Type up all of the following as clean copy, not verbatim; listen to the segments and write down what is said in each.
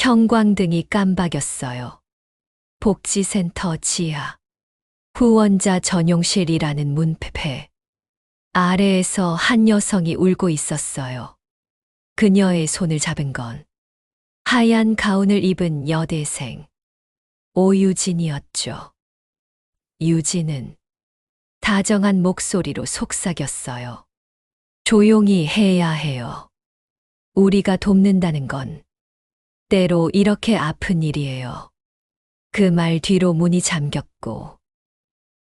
형광등이 깜박였어요. 복지센터 지하. 후원자 전용실이라는 문패. 아래에서 한 여성이 울고 있었어요. 그녀의 손을 잡은 건 하얀 가운을 입은 여대생 오유진이었죠. 유진은 다정한 목소리로 속삭였어요. 조용히 해야 해요. 우리가 돕는다는 건 때로 이렇게 아픈 일이에요. 그 말 뒤로 문이 잠겼고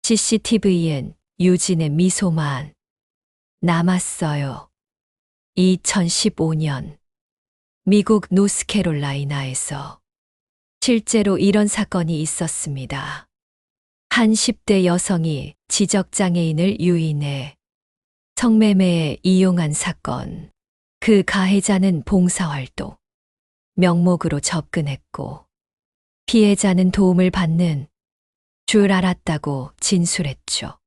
CCTV엔 유진의 미소만 남았어요. 2015년 미국 노스캐롤라이나에서 실제로 이런 사건이 있었습니다. 한 10대 여성이 지적장애인을 유인해 성매매에 이용한 사건. 그 가해자는 봉사활동 명목으로 접근했고 피해자는 도움을 받는 줄 알았다고 진술했죠.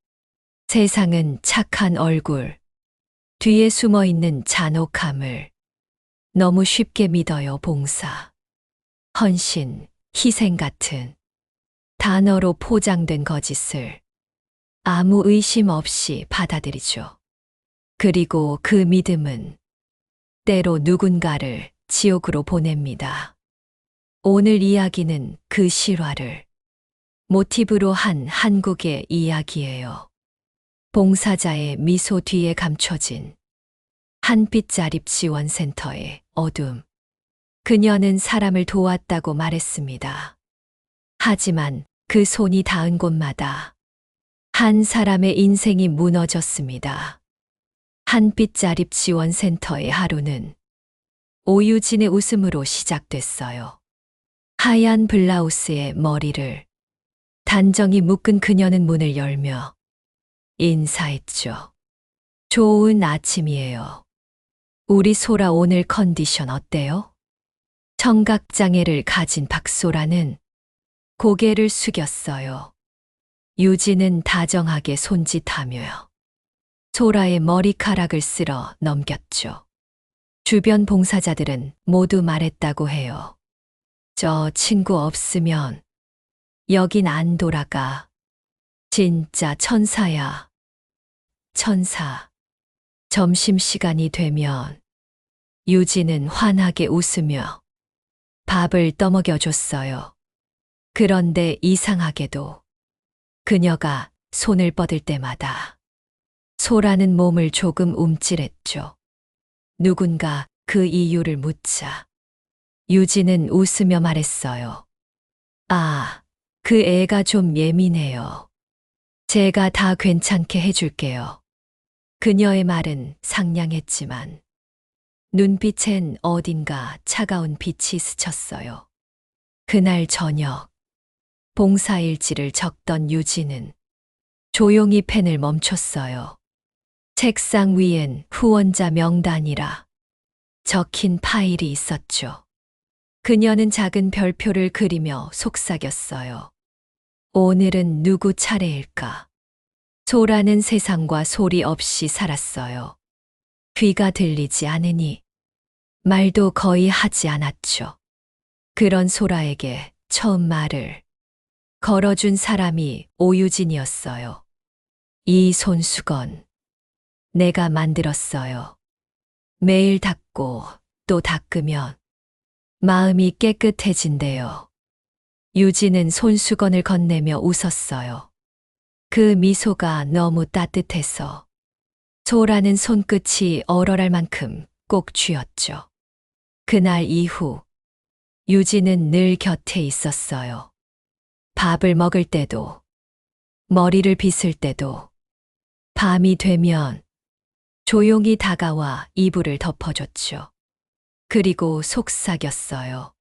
세상은 착한 얼굴 뒤에 숨어 있는 잔혹함을 너무 쉽게 믿어요. 봉사, 헌신, 희생 같은 단어로 포장된 거짓을 아무 의심 없이 받아들이죠. 그리고 그 믿음은 때로 누군가를 지옥으로 보냅니다. 오늘 이야기는 그 실화를 모티브로 한 한국의 이야기예요. 봉사자의 미소 뒤에 감춰진 한빛자립지원센터의 어둠. 그녀는 사람을 도왔다고 말했습니다. 하지만 그 손이 닿은 곳마다 한 사람의 인생이 무너졌습니다. 한빛자립지원센터의 하루는 오유진의 웃음으로 시작됐어요. 하얀 블라우스에 머리를 단정히 묶은 그녀는 문을 열며 인사했죠. 좋은 아침이에요. 우리 소라 오늘 컨디션 어때요? 청각장애를 가진 박소라는 고개를 숙였어요. 유진은 다정하게 손짓하며 소라의 머리카락을 쓸어 넘겼죠. 주변 봉사자들은 모두 말했다고 해요. 저 친구 없으면 여긴 안 돌아가. 진짜 천사야. 천사. 점심시간이 되면 유진은 환하게 웃으며 밥을 떠먹여줬어요. 그런데 이상하게도 그녀가 손을 뻗을 때마다 소라는 몸을 조금 움찔했죠. 누군가 그 이유를 묻자 유진은 웃으며 말했어요. 아, 그 애가 좀 예민해요. 제가 다 괜찮게 해줄게요. 그녀의 말은 상냥했지만 눈빛엔 어딘가 차가운 빛이 스쳤어요. 그날 저녁 봉사일지를 적던 유진은 조용히 펜을 멈췄어요. 책상 위엔 후원자 명단이라 적힌 파일이 있었죠. 그녀는 작은 별표를 그리며 속삭였어요. 오늘은 누구 차례일까? 소라는 세상과 소리 없이 살았어요. 귀가 들리지 않으니 말도 거의 하지 않았죠. 그런 소라에게 처음 말을 걸어준 사람이 오유진이었어요. 이 손수건 내가 만들었어요. 매일 닦고 또 닦으면 마음이 깨끗해진대요. 유진은 손수건을 건네며 웃었어요. 그 미소가 너무 따뜻해서 소라는 손끝이 얼얼할 만큼 꼭 쥐었죠. 그날 이후 유진은 늘 곁에 있었어요. 밥을 먹을 때도, 머리를 빗을 때도, 밤이 되면 조용히 다가와 이불을 덮어줬죠. 그리고 속삭였어요.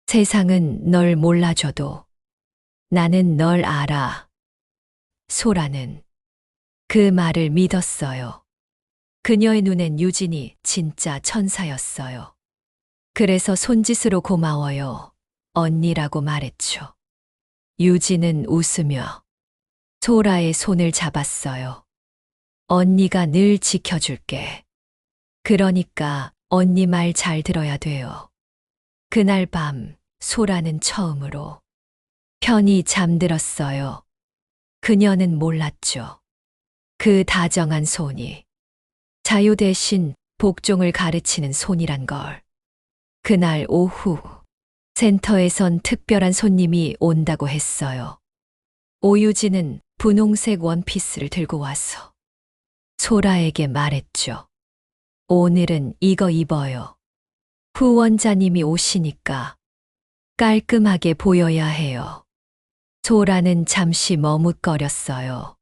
세상은 널 몰라줘도 나는 널 알아. 소라는 그 말을 믿었어요. 그녀의 눈엔 유진이 진짜 천사였어요. 그래서 손짓으로 고마워요. 언니라고 말했죠. 유진은 웃으며 소라의 손을 잡았어요. 언니가 늘 지켜줄게. 그러니까 언니 말 잘 들어야 돼요. 그날 밤 소라는 처음으로 편히 잠들었어요. 그녀는 몰랐죠. 그 다정한 손이 자유 대신 복종을 가르치는 손이란 걸. 그날 오후 센터에선 특별한 손님이 온다고 했어요. 오유진은 분홍색 원피스를 들고 와서 소라에게 말했죠. 오늘은 이거 입어요. 후원자님이 오시니까 깔끔하게 보여야 해요. 소라는 잠시 머뭇거렸어요.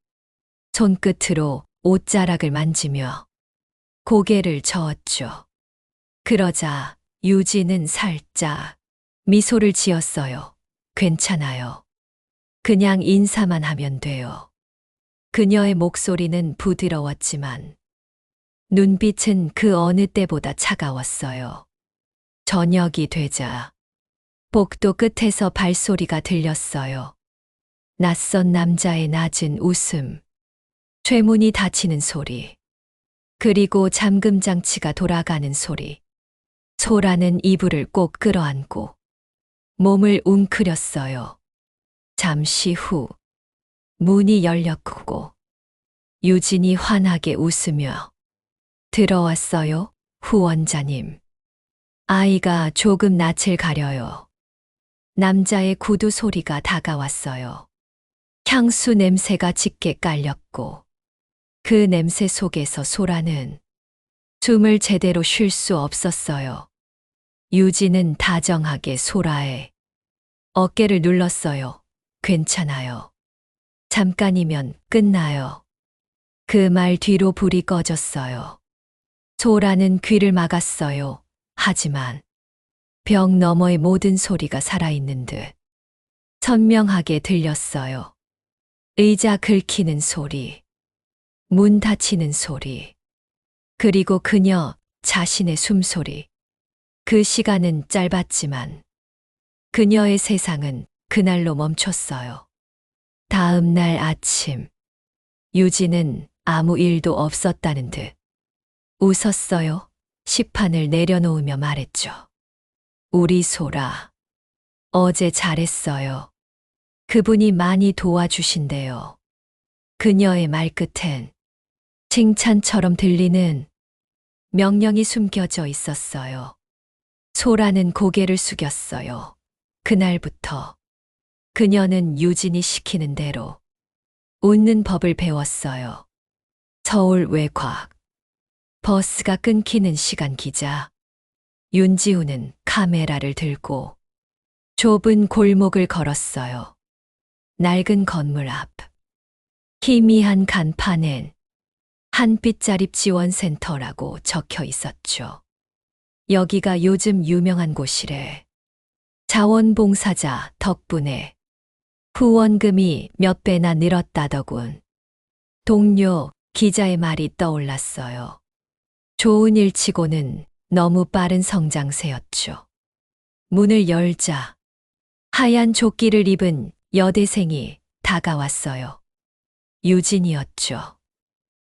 손끝으로 옷자락을 만지며 고개를 저었죠. 그러자 유진은 살짝 미소를 지었어요. 괜찮아요. 그냥 인사만 하면 돼요. 그녀의 목소리는 부드러웠지만 눈빛은 그 어느 때보다 차가웠어요. 저녁이 되자 복도 끝에서 발소리가 들렸어요. 낯선 남자의 낮은 웃음, 쇠문이 닫히는 소리, 그리고 잠금 장치가 돌아가는 소리. 소라는 이불을 꼭 끌어안고 몸을 웅크렸어요. 잠시 후 문이 열렸고 유진이 환하게 웃으며 들어왔어요, 후원자님. 아이가 조금 낯을 가려요. 남자의 구두 소리가 다가왔어요. 향수 냄새가 짙게 깔렸고 그 냄새 속에서 소라는 숨을 제대로 쉴 수 없었어요. 유진은 다정하게 소라의 어깨를 눌렀어요. 괜찮아요. 잠깐이면 끝나요. 그 말 뒤로 불이 꺼졌어요. 소라는 귀를 막았어요. 하지만 벽 너머의 모든 소리가 살아있는 듯 선명하게 들렸어요. 의자 긁히는 소리, 문 닫히는 소리, 그리고 그녀 자신의 숨소리. 그 시간은 짧았지만 그녀의 세상은 그날로 멈췄어요. 다음 날 아침, 유진은 아무 일도 없었다는 듯 웃었어요. 식판을 내려놓으며 말했죠. 우리 소라, 어제 잘했어요. 그분이 많이 도와주신대요. 그녀의 말끝엔 칭찬처럼 들리는 명령이 숨겨져 있었어요. 소라는 고개를 숙였어요. 그날부터 그녀는 유진이 시키는 대로 웃는 법을 배웠어요. 서울 외곽, 버스가 끊기는 시간 기자. 윤지우는 카메라를 들고 좁은 골목을 걸었어요. 낡은 건물 앞, 희미한 간판엔 한빛자립 지원센터라고 적혀 있었죠. 여기가 요즘 유명한 곳이래. 자원봉사자 덕분에 후원금이 몇 배나 늘었다더군. 동료 기자의 말이 떠올랐어요. 좋은 일치고는 너무 빠른 성장세였죠. 문을 열자 하얀 조끼를 입은 여대생이 다가왔어요. 유진이었죠.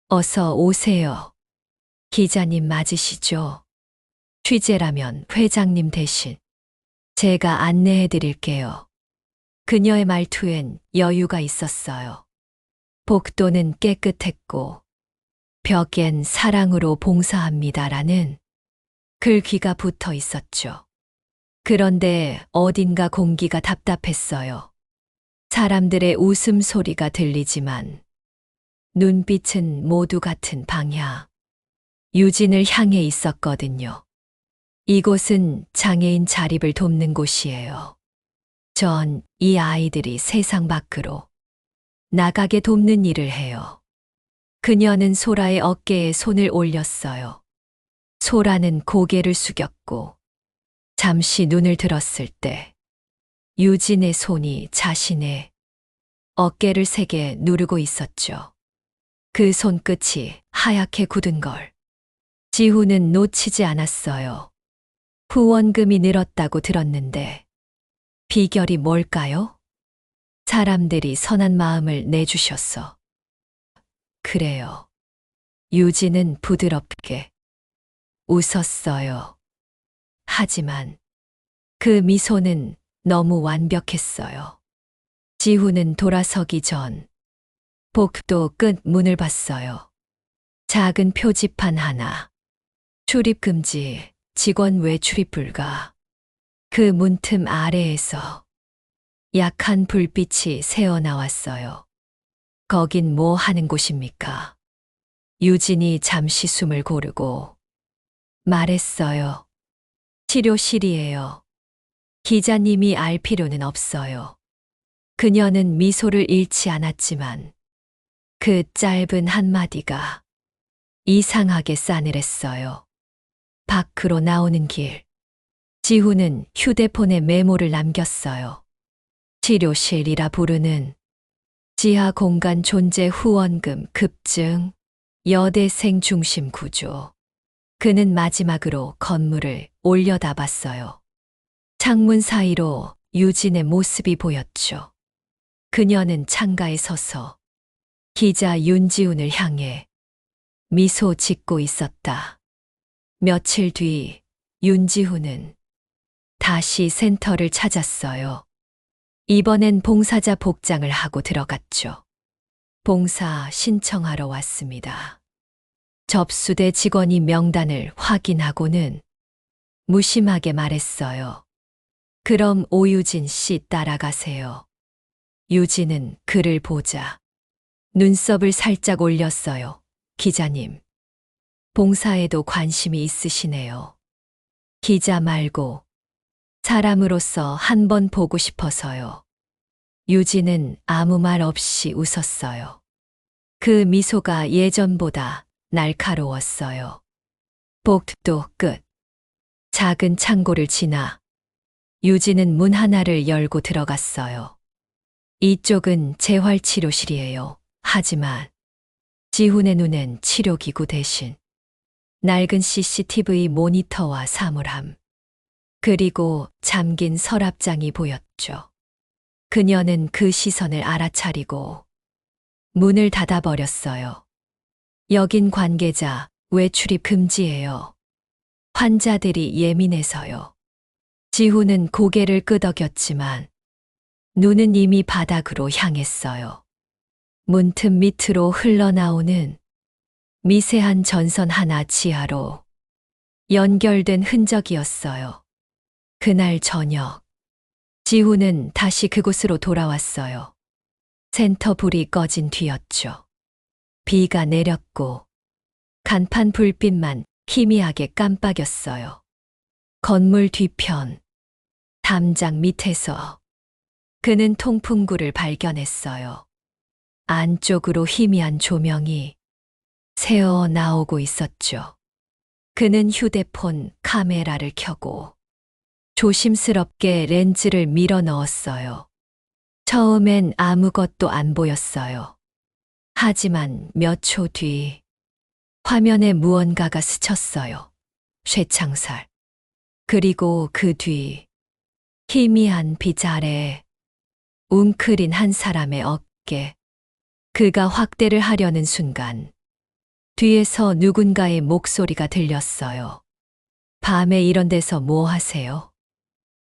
어서 오세요. 기자님 맞으시죠? 취재라면 회장님 대신 제가 안내해 드릴게요. 그녀의 말투엔 여유가 있었어요. 복도는 깨끗했고 벽엔 사랑으로 봉사합니다라는 글귀가 붙어 있었죠. 그런데 어딘가 공기가 답답했어요. 사람들의 웃음소리가 들리지만 눈빛은 모두 같은 방향. 유진을 향해 있었거든요. 이곳은 장애인 자립을 돕는 곳이에요. 전 이 아이들이 세상 밖으로 나가게 돕는 일을 해요. 그녀는 소라의 어깨에 손을 올렸어요. 소라는 고개를 숙였고 잠시 눈을 들었을 때 유진의 손이 자신의 어깨를 세게 누르고 있었죠. 그 손끝이 하얗게 굳은 걸 지후는 놓치지 않았어요. 후원금이 늘었다고 들었는데 비결이 뭘까요? 사람들이 선한 마음을 내주셨어. 그래요. 유진은 부드럽게 웃었어요. 하지만 그 미소는 너무 완벽했어요. 지훈은 돌아서기 전 복도 끝 문을 봤어요. 작은 표지판 하나. 출입 금지, 직원 외출입 불가. 그 문틈 아래에서 약한 불빛이 새어나왔어요. 거긴 뭐 하는 곳입니까? 유진이 잠시 숨을 고르고 말했어요. 치료실이에요. 기자님이 알 필요는 없어요. 그녀는 미소를 잃지 않았지만 그 짧은 한마디가 이상하게 싸늘했어요. 밖으로 나오는 길. 지훈은 휴대폰에 메모를 남겼어요. 치료실이라 부르는 지하 공간 존재 후원금 급증, 여대생 중심 구조. 그는 마지막으로 건물을 올려다봤어요. 창문 사이로 유진의 모습이 보였죠. 그녀는 창가에 서서 기자 윤지훈을 향해 미소 짓고 있었다. 며칠 뒤 윤지훈은 다시 센터를 찾았어요. 이번엔 봉사자 복장을 하고 들어갔죠. 봉사 신청하러 왔습니다. 접수대 직원이 명단을 확인하고는 무심하게 말했어요. 그럼 오유진 씨 따라가세요. 유진은 그를 보자 눈썹을 살짝 올렸어요. 기자님, 봉사에도 관심이 있으시네요. 기자 말고 사람으로서 한번 보고 싶어서요. 유진은 아무 말 없이 웃었어요. 그 미소가 예전보다 날카로웠어요. 복도 끝. 작은 창고를 지나 유진은 문 하나를 열고 들어갔어요. 이쪽은 재활치료실이에요. 하지만 지훈의 눈엔 치료기구 대신 낡은 CCTV 모니터와 사물함, 그리고 잠긴 서랍장이 보였죠. 그녀는 그 시선을 알아차리고 문을 닫아버렸어요. 여긴 관계자 외출입 금지예요. 환자들이 예민해서요. 지훈은 고개를 끄덕였지만 눈은 이미 바닥으로 향했어요. 문틈 밑으로 흘러나오는 미세한 전선 하나 지하로 연결된 흔적이었어요. 그날 저녁, 지훈은 다시 그곳으로 돌아왔어요. 센터 불이 꺼진 뒤였죠. 비가 내렸고 간판 불빛만 희미하게 깜빡였어요. 건물 뒤편, 담장 밑에서 그는 통풍구를 발견했어요. 안쪽으로 희미한 조명이 새어 나오고 있었죠. 그는 휴대폰 카메라를 켜고 조심스럽게 렌즈를 밀어 넣었어요. 처음엔 아무것도 안 보였어요. 하지만 몇 초 뒤 화면에 무언가가 스쳤어요. 쇠창살. 그리고 그 뒤 희미한 빛 아래 웅크린 한 사람의 어깨. 그가 확대를 하려는 순간 뒤에서 누군가의 목소리가 들렸어요. 밤에 이런 데서 뭐 하세요?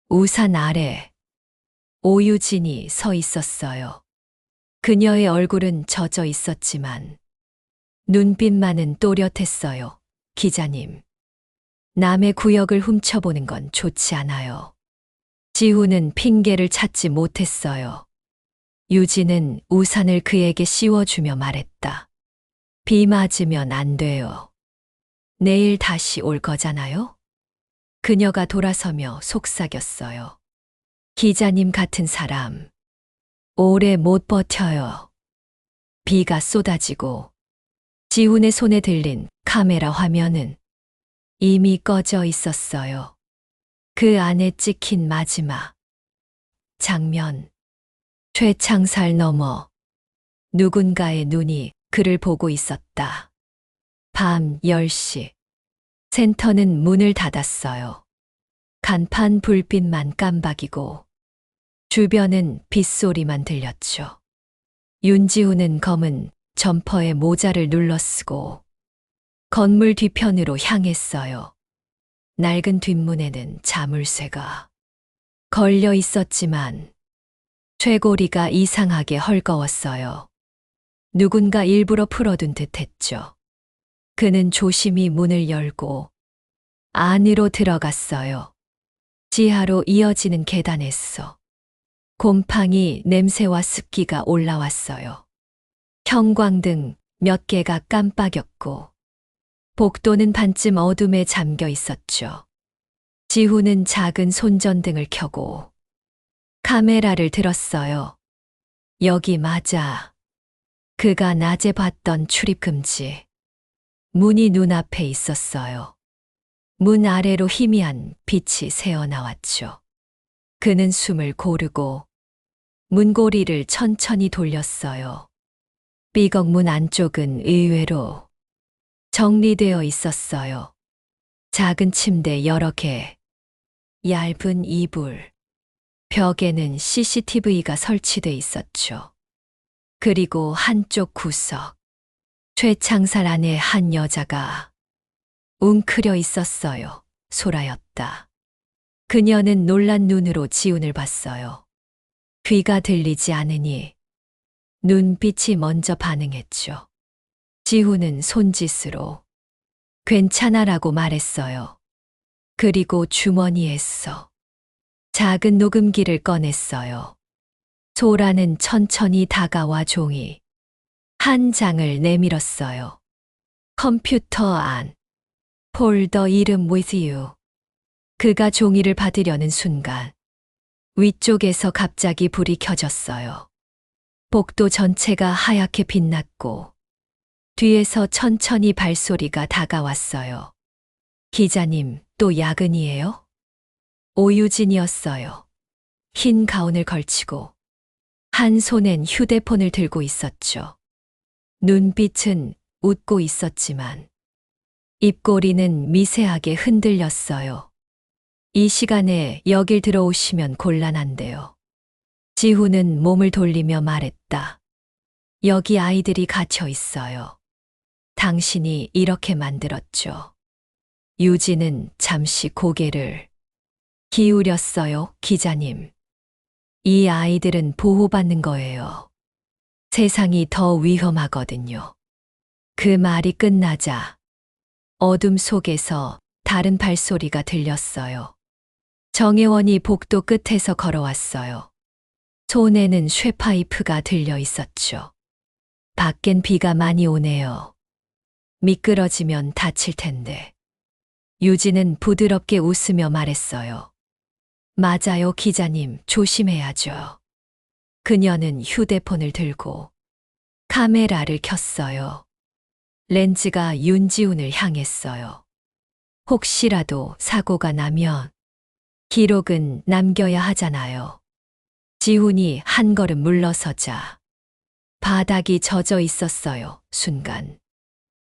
우산 아래 오유진이 서 있었어요. 그녀의 얼굴은 젖어 있었지만 눈빛만은 또렷했어요. 기자님, 남의 구역을 훔쳐보는 건 좋지 않아요. 지훈은 핑계를 찾지 못했어요. 유진은 우산을 그에게 씌워주며 말했다. 비 맞으면 안 돼요. 내일 다시 올 거잖아요? 그녀가 돌아서며 속삭였어요. 기자님 같은 사람, 오래 못 버텨요. 비가 쏟아지고 지훈의 손에 들린 카메라 화면은 이미 꺼져 있었어요. 그 안에 찍힌 마지막 장면. 쇠창살 너머 누군가의 눈이 그를 보고 있었다. 밤 10시. 센터는 문을 닫았어요. 간판 불빛만 깜박이고 주변은 빗소리만 들렸죠. 윤지훈은 검은 점퍼에 모자를 눌러쓰고 건물 뒤편으로 향했어요. 낡은 뒷문에는 자물쇠가 걸려 있었지만 쇠고리가 이상하게 헐거웠어요. 누군가 일부러 풀어둔 듯 했죠. 그는 조심히 문을 열고 안으로 들어갔어요. 지하로 이어지는 계단에서 곰팡이 냄새와 습기가 올라왔어요. 형광등 몇 개가 깜빡였고 복도는 반쯤 어둠에 잠겨 있었죠. 지후는 작은 손전등을 켜고 카메라를 들었어요. 여기 맞아. 그가 낮에 봤던 출입금지. 문이 눈앞에 있었어요. 문 아래로 희미한 빛이 새어나왔죠. 그는 숨을 고르고 문고리를 천천히 돌렸어요. 삐걱문 안쪽은 의외로 정리되어 있었어요. 작은 침대 여러 개, 얇은 이불, 벽에는 CCTV가 설치돼 있었죠. 그리고 한쪽 구석, 쇠창살 안에 한 여자가 웅크려 있었어요. 소라였다. 그녀는 놀란 눈으로 지훈을 봤어요. 귀가 들리지 않으니 눈빛이 먼저 반응했죠. 지훈은 손짓으로 괜찮아라고 말했어요. 그리고 주머니에서 작은 녹음기를 꺼냈어요. 소라는 천천히 다가와 종이 한 장을 내밀었어요. 컴퓨터 안, 폴더 이름 with you. 그가 종이를 받으려는 순간 위쪽에서 갑자기 불이 켜졌어요. 복도 전체가 하얗게 빛났고 뒤에서 천천히 발소리가 다가왔어요. 기자님, 또 야근이에요? 오유진이었어요. 흰 가운을 걸치고 한 손엔 휴대폰을 들고 있었죠. 눈빛은 웃고 있었지만 입꼬리는 미세하게 흔들렸어요. 이 시간에 여길 들어오시면 곤란한데요. 지훈은 몸을 돌리며 말했다. 여기 아이들이 갇혀 있어요. 당신이 이렇게 만들었죠. 유진은 잠시 고개를 기울였어요, 기자님. 이 아이들은 보호받는 거예요. 세상이 더 위험하거든요. 그 말이 끝나자 어둠 속에서 다른 발소리가 들렸어요. 정혜원이 복도 끝에서 걸어왔어요. 손에는 쇠파이프가 들려 있었죠. 밖엔 비가 많이 오네요. 미끄러지면 다칠 텐데. 유진은 부드럽게 웃으며 말했어요. 맞아요, 기자님, 조심해야죠. 그녀는 휴대폰을 들고 카메라를 켰어요. 렌즈가 윤지훈을 향했어요. 혹시라도 사고가 나면 기록은 남겨야 하잖아요. 지훈이 한 걸음 물러서자 바닥이 젖어 있었어요. 순간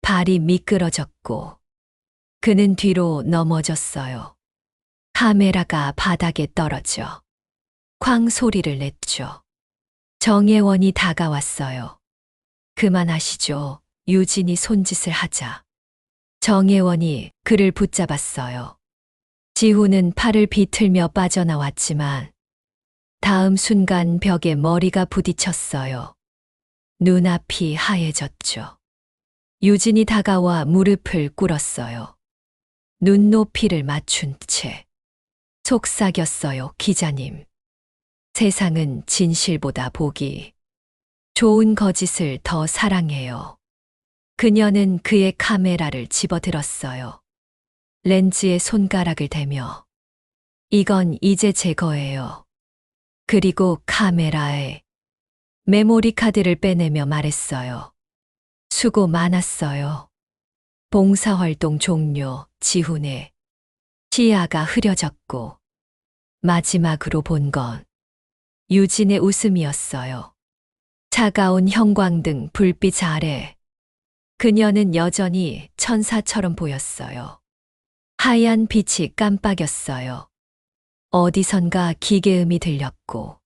발이 미끄러졌고 그는 뒤로 넘어졌어요. 카메라가 바닥에 떨어져 쾅 소리를 냈죠. 정혜원이 다가왔어요. 그만하시죠. 유진이 손짓을 하자 정혜원이 그를 붙잡았어요. 지훈은 팔을 비틀며 빠져나왔지만 다음 순간 벽에 머리가 부딪혔어요. 눈앞이 하얘졌죠. 유진이 다가와 무릎을 꿇었어요. 눈높이를 맞춘 채 속삭였어요, 기자님. 세상은 진실보다 보기 좋은 거짓을 더 사랑해요. 그녀는 그의 카메라를 집어들었어요. 렌즈에 손가락을 대며 이건 이제 제 거예요. 그리고 카메라에 메모리 카드를 빼내며 말했어요. 수고 많았어요. 봉사활동 종료. 지훈의 시야가 흐려졌고 마지막으로 본 건 유진의 웃음이었어요. 차가운 형광등 불빛 아래 그녀는 여전히 천사처럼 보였어요. 하얀 빛이 깜빡였어요. 어디선가 기계음이 들렸고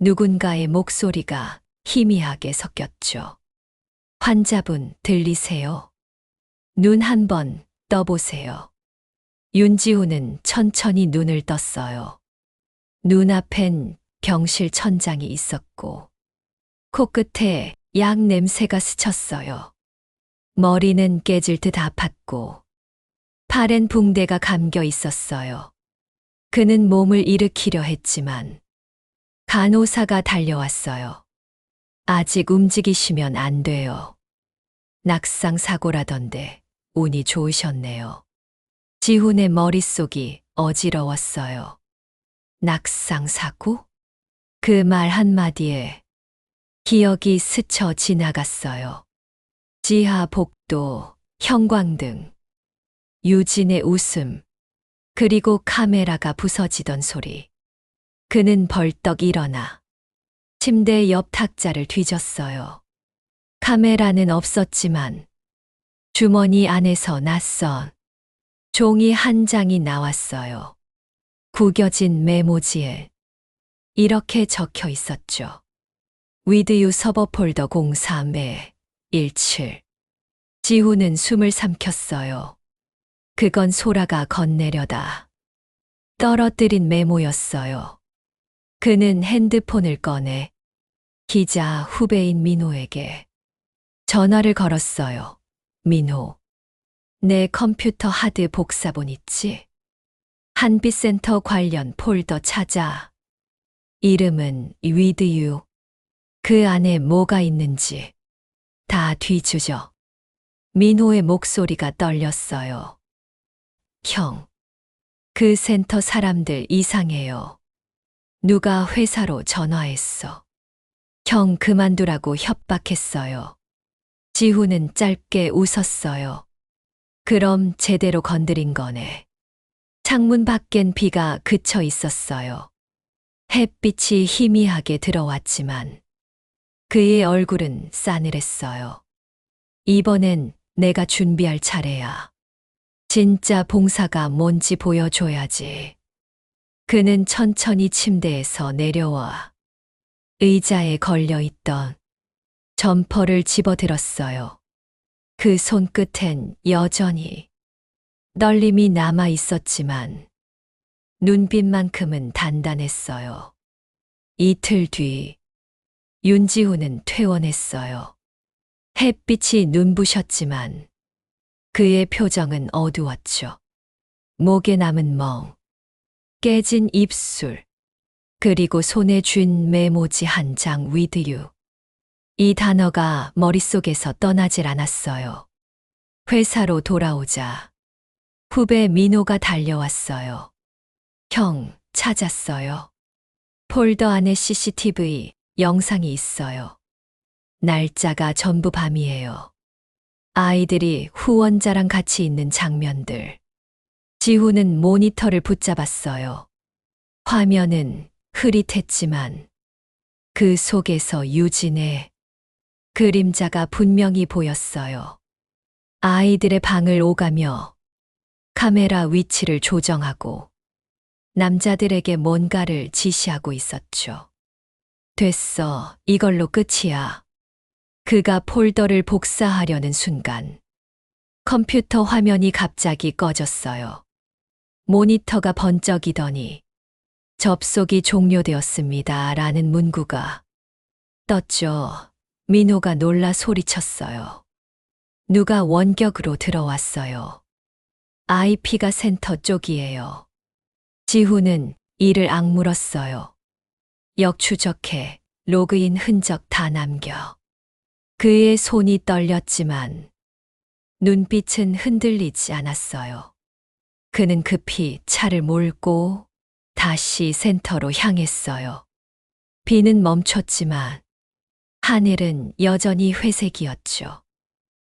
누군가의 목소리가 희미하게 섞였죠. 환자분 들리세요? 눈 한 번 떠보세요. 윤지훈은 천천히 눈을 떴어요. 눈앞엔 병실 천장이 있었고 코끝에 약 냄새가 스쳤어요. 머리는 깨질 듯 아팠고 팔엔 붕대가 감겨 있었어요. 그는 몸을 일으키려 했지만 간호사가 달려왔어요. 아직 움직이시면 안 돼요. 낙상 사고라던데 운이 좋으셨네요. 지훈의 머릿속이 어지러웠어요. 낙상 사고? 그 말 한마디에 기억이 스쳐 지나갔어요. 지하 복도, 형광등, 유진의 웃음, 그리고 카메라가 부서지던 소리. 그는 벌떡 일어나 침대 옆 탁자를 뒤졌어요. 카메라는 없었지만 주머니 안에서 낯선 종이 한 장이 나왔어요. 구겨진 메모지에 이렇게 적혀 있었죠. With you 서버 폴더 03-17. 지훈은 숨을 삼켰어요. 그건 소라가 건네려다 떨어뜨린 메모였어요. 그는 핸드폰을 꺼내 기자 후배인 민호에게 전화를 걸었어요. 민호, 내 컴퓨터 하드 복사본 있지? 한빛센터 관련 폴더 찾아. 이름은 With you. 그 안에 뭐가 있는지 다 뒤주죠. 민호의 목소리가 떨렸어요. 형, 그 센터 사람들 이상해요. 누가 회사로 전화했어. 형 그만두라고 협박했어요. 지훈은 짧게 웃었어요. 그럼 제대로 건드린 거네. 창문 밖엔 비가 그쳐 있었어요. 햇빛이 희미하게 들어왔지만 그의 얼굴은 싸늘했어요. 이번엔 내가 준비할 차례야. 진짜 봉사가 뭔지 보여줘야지. 그는 천천히 침대에서 내려와 의자에 걸려있던 점퍼를 집어들었어요. 그 손끝엔 여전히 떨림이 남아 있었지만 눈빛만큼은 단단했어요. 이틀 뒤 윤지훈은 퇴원했어요. 햇빛이 눈부셨지만 그의 표정은 어두웠죠. 목에 남은 멍, 깨진 입술, 그리고 손에 쥔 메모지 한 장 with you. 이 단어가 머릿속에서 떠나질 않았어요. 회사로 돌아오자 후배 민호가 달려왔어요. 형, 찾았어요. 폴더 안에 CCTV 영상이 있어요. 날짜가 전부 밤이에요. 아이들이 후원자랑 같이 있는 장면들. 지훈은 모니터를 붙잡았어요. 화면은 흐릿했지만 그 속에서 유진의 그림자가 분명히 보였어요. 아이들의 방을 오가며 카메라 위치를 조정하고 남자들에게 뭔가를 지시하고 있었죠. 됐어, 이걸로 끝이야. 그가 폴더를 복사하려는 순간 컴퓨터 화면이 갑자기 꺼졌어요. 모니터가 번쩍이더니 접속이 종료되었습니다. 라는 문구가 떴죠. 민호가 놀라 소리쳤어요. 누가 원격으로 들어왔어요. IP가 센터 쪽이에요. 지훈은 이를 악물었어요. 역추적해 로그인 흔적 다 남겨. 그의 손이 떨렸지만 눈빛은 흔들리지 않았어요. 그는 급히 차를 몰고 다시 센터로 향했어요. 비는 멈췄지만 하늘은 여전히 회색이었죠.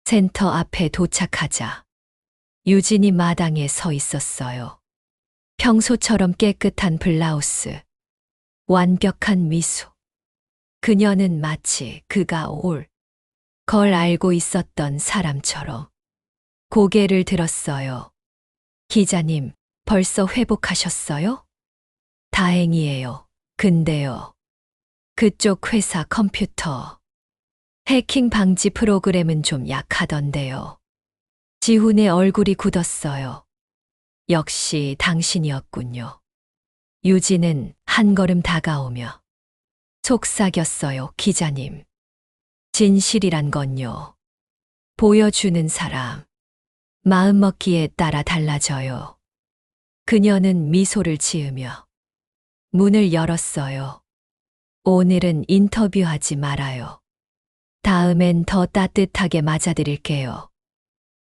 센터 앞에 도착하자 유진이 마당에 서 있었어요. 평소처럼 깨끗한 블라우스, 완벽한 미소. 그녀는 마치 그가 올 걸 알고 있었던 사람처럼 고개를 들었어요. 기자님, 벌써 회복하셨어요? 다행이에요. 근데요. 그쪽 회사 컴퓨터 해킹 방지 프로그램은 좀 약하던데요. 지훈의 얼굴이 굳었어요. 역시 당신이었군요. 유진은 한 걸음 다가오며 속삭였어요, 기자님. 진실이란 건요. 보여주는 사람, 마음먹기에 따라 달라져요. 그녀는 미소를 지으며 문을 열었어요. 오늘은 인터뷰하지 말아요. 다음엔 더 따뜻하게 맞아드릴게요.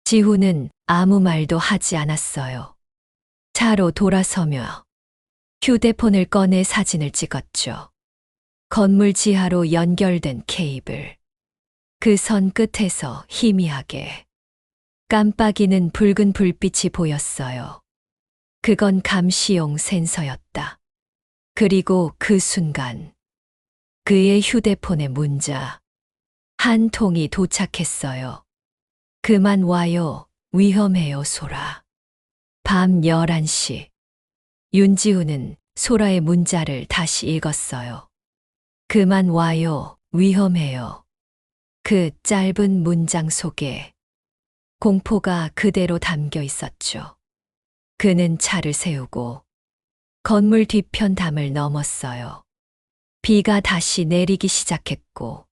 지훈은 아무 말도 하지 않았어요. 차로 돌아서며 휴대폰을 꺼내 사진을 찍었죠. 건물 지하로 연결된 케이블. 그 선 끝에서 희미하게 깜빡이는 붉은 불빛이 보였어요. 그건 감시용 센서였다. 그리고 그 순간 그의 휴대폰에 문자 한 통이 도착했어요. 그만 와요. 위험해요, 소라. 밤 11시. 윤지훈은 소라의 문자를 다시 읽었어요. 그만 와요. 위험해요. 그 짧은 문장 속에 공포가 그대로 담겨 있었죠. 그는 차를 세우고 건물 뒤편 담을 넘었어요. 비가 다시 내리기 시작했고